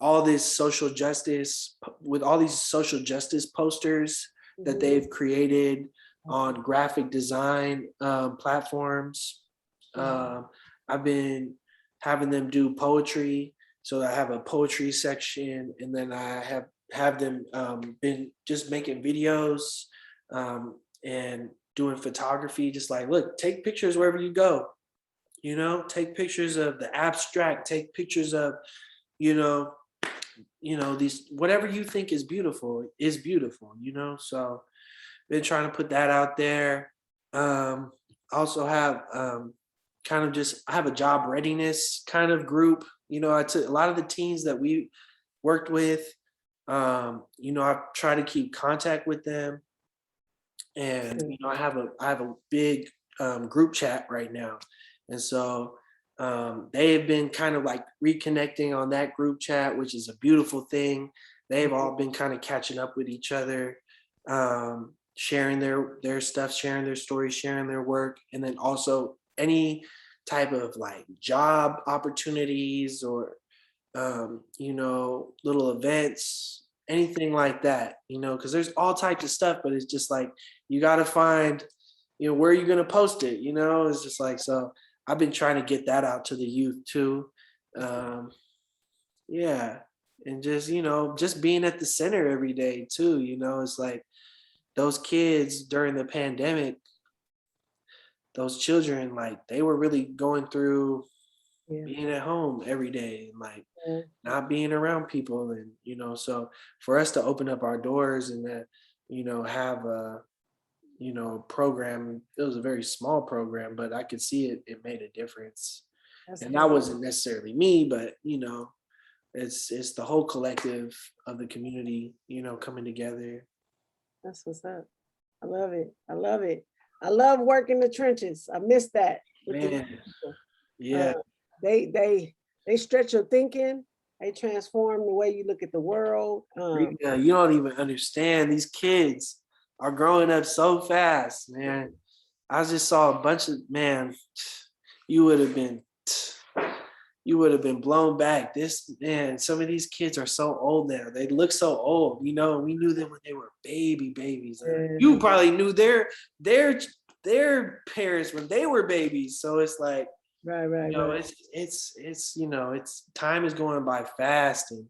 all this social justice, with all these social justice posters that they've created on graphic design platforms. I've been having them do poetry, so I have a poetry section, and then I have them been just making videos and doing photography. Just like, look, take pictures wherever you go. Take pictures of the abstract. Take pictures of these, whatever you think is beautiful. So been trying to put that out there. Also have I have a job readiness kind of group. I took a lot of the teens that we worked with. I try to keep contact with them, and I have a big group chat right now, and so they have been kind of like reconnecting on that group chat, which is a beautiful thing. They've all been kind of catching up with each other, sharing their stuff, sharing their stories, sharing their work, and then also any type of like job opportunities or little events, anything like that, because there's all types of stuff, but it's just like you got to find, where you're going to post it, it's just like, so I've been trying to get that out to the youth too. Yeah. And just being at the center every day too, it's like those kids during the pandemic, those children, like they were really going through being at home every day and like not being around people. And, so for us to open up our doors and that, have a, program, it was a very small program, but I could see it made a difference. And that wasn't necessarily me, but, it's the whole collective of the community, coming together. That's what's up. I love it. I love it. I love working the trenches. I miss that. Man. Yeah. They stretch your thinking. They transform the way you look at the world. Rika, you don't even understand. These kids are growing up so fast, man. I just saw a bunch of, man, you would have been blown back. This, man, some of these kids are so old now. They look so old, we knew them when they were babies. You probably knew their parents when they were babies. So it's like, right. It's time is going by fast, and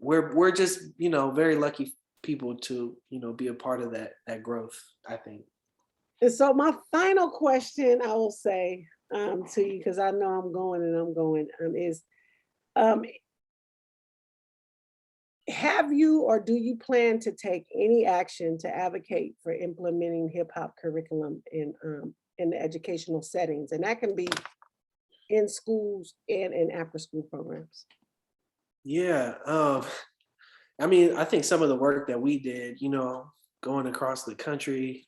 we're just very lucky people to be a part of that growth, I think. And so my final question I will say to you, because I know I'm going is have you or do you plan to take any action to advocate for implementing hip hop curriculum in the educational settings? And that can be in schools and in after school programs. Yeah. I think some of the work that we did, going across the country,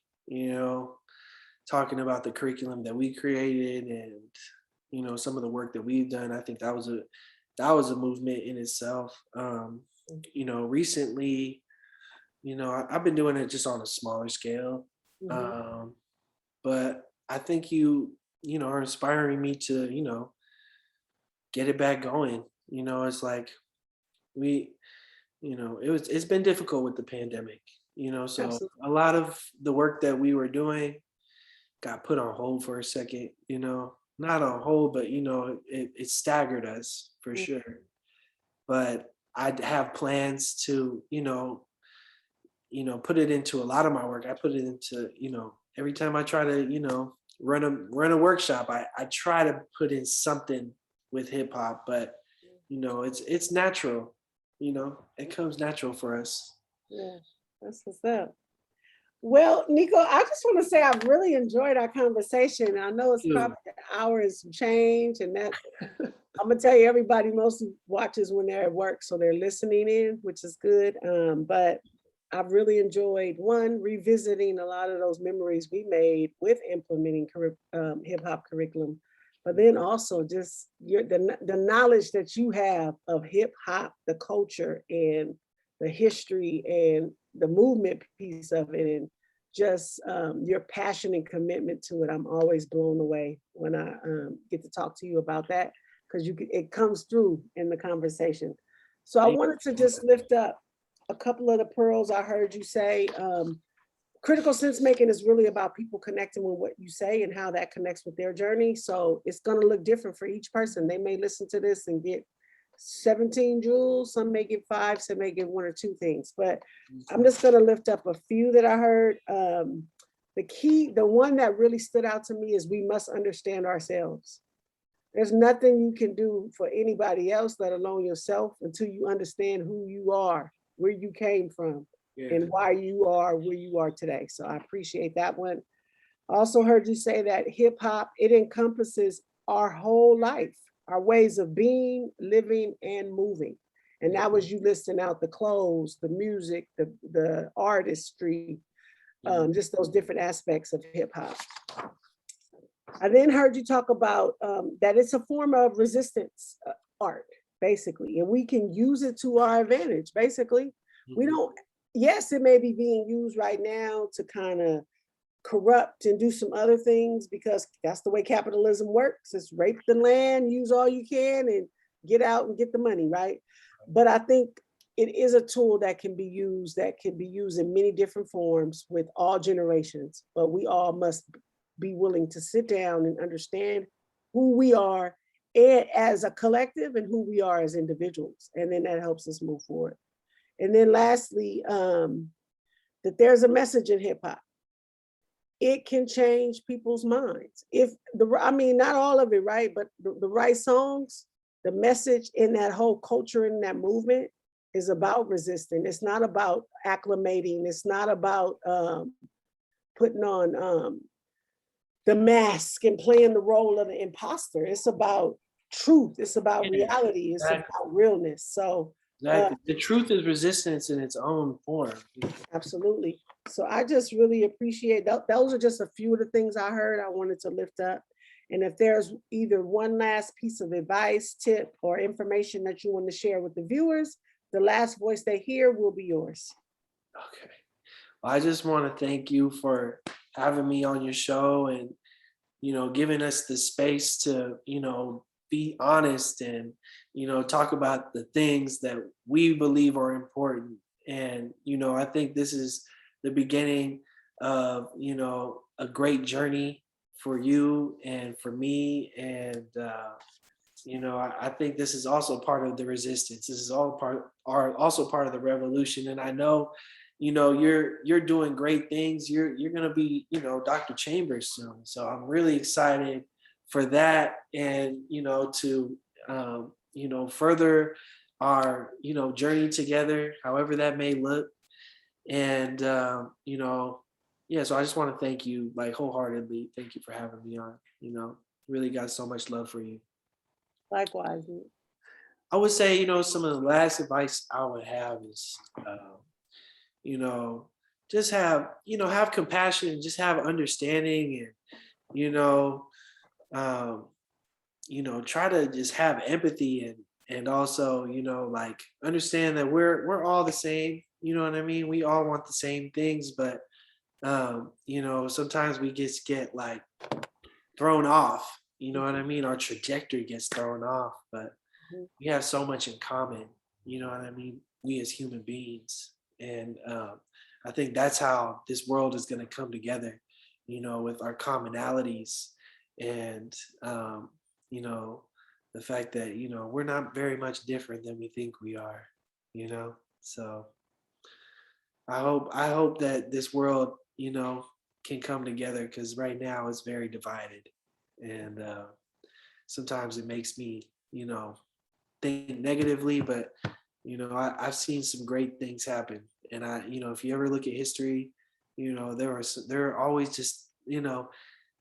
talking about the curriculum that we created and, some of the work that we've done, I think that was a movement in itself. Recently, I've been doing it just on a smaller scale. But I think you are inspiring me to, get it back going. It's like it's been difficult with the pandemic, so Absolutely. a lot of the work that we were doing got put on hold for a second, not on hold, but it staggered us for sure. But I have plans to, put it into a lot of my work. I put it into, every time I try to, run a workshop, I try to put in something with hip hop, but it's natural, it comes natural for us. Yeah, that's what's up. Well, Nico, I just want to say I've really enjoyed our conversation. I know it's You. probably an hour and some change, and that I'm gonna tell you, everybody mostly watches when they're at work, so they're listening in, which is good. But I've really enjoyed one revisiting a lot of those memories we made with implementing hip hop curriculum, but then also just the knowledge that you have of hip hop, the culture, and the history and the movement piece of it, and just your passion and commitment to it. I'm always blown away when I get to talk to you about that, because it comes through in the conversation. So I Thank wanted to just lift up a couple of the pearls I heard you say. Critical sense making is really about people connecting with what you say and how that connects with their journey. So it's going to look different for each person. They may listen to this and get 17 jewels, some may get 5, some may get 1 or 2 things, but I'm just going to lift up a few that I heard. The one that really stood out to me is we must understand ourselves. There's nothing you can do for anybody else, let alone yourself, until you understand who you are, where you came from, Yeah. and why you are where you are today. So I appreciate that one. I also heard you say that hip hop, it encompasses our whole life, our ways of being, living, and moving. And that was you listing out the clothes, the music, the artistry, just those different aspects of hip hop. I then heard you talk about that it's a form of resistance art, basically, and we can use it to our advantage. Basically, we don't. Yes, it may be being used right now to kind of corrupt and do some other things, because that's the way capitalism works. It's rape the land, use all you can, and get out and get the money, right? But I think it is a tool that can be used, in many different forms with all generations. But we all must be willing to sit down and understand who we are and as a collective, and who we are as individuals. And then that helps us move forward. And then lastly, that there's a message in hip hop. It can change people's minds. Not all of it, right? But the right songs, the message in that whole culture and that movement is about resisting. It's not about acclimating. It's not about putting on the mask and playing the role of the imposter. It's about truth. It's about reality. It's Exactly. about realness. So Exactly. The truth is resistance in its own form. absolutely. So I just really appreciate that. Those are just a few of the things I heard I wanted to lift up. And if there's either one last piece of advice, tip, or information that you want to share with the viewers, the last voice they hear will be yours. Okay. Well, I just want to thank you for having me on your show and, giving us the space to, be honest and, talk about the things that we believe are important. And, I think this is the beginning of, a great journey for you and for me. And, I think this is also part of the resistance. This is also part of the revolution. And I know, you're doing great things. You're gonna be, Dr. Chambers soon. So I'm really excited for that, and to further our journey together, however that may look. And yeah. So I just want to thank you, like, wholeheartedly. Thank you for having me on. Really got so much love for you. Likewise. I would say, some of the last advice I would have is, you know, just have compassion, just have understanding, and, you know, um, try to just have empathy, and also, like, understand that we're all the same. You know what I mean? We all want the same things, but sometimes we just get like thrown off. You know what I mean? Our trajectory gets thrown off, but we have so much in common. You know what I mean? We as human beings, and I think that's how this world is going to come together. With our commonalities, and you know, the fact that we're not very much different than we think we are. So I hope that this world can come together, because right now it's very divided, and sometimes it makes me think negatively, but I've seen some great things happen. And if you ever look at history, You know, there are always just, you know,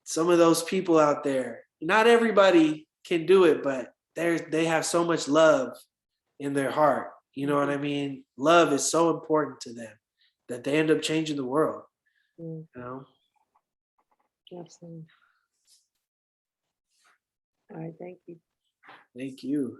some of those people out there. Not everybody can do it, but they have so much love in their heart. You know what I mean? Love is so important to them that they end up changing the world. Mm, You know? absolutely. All right, thank you. Thank you.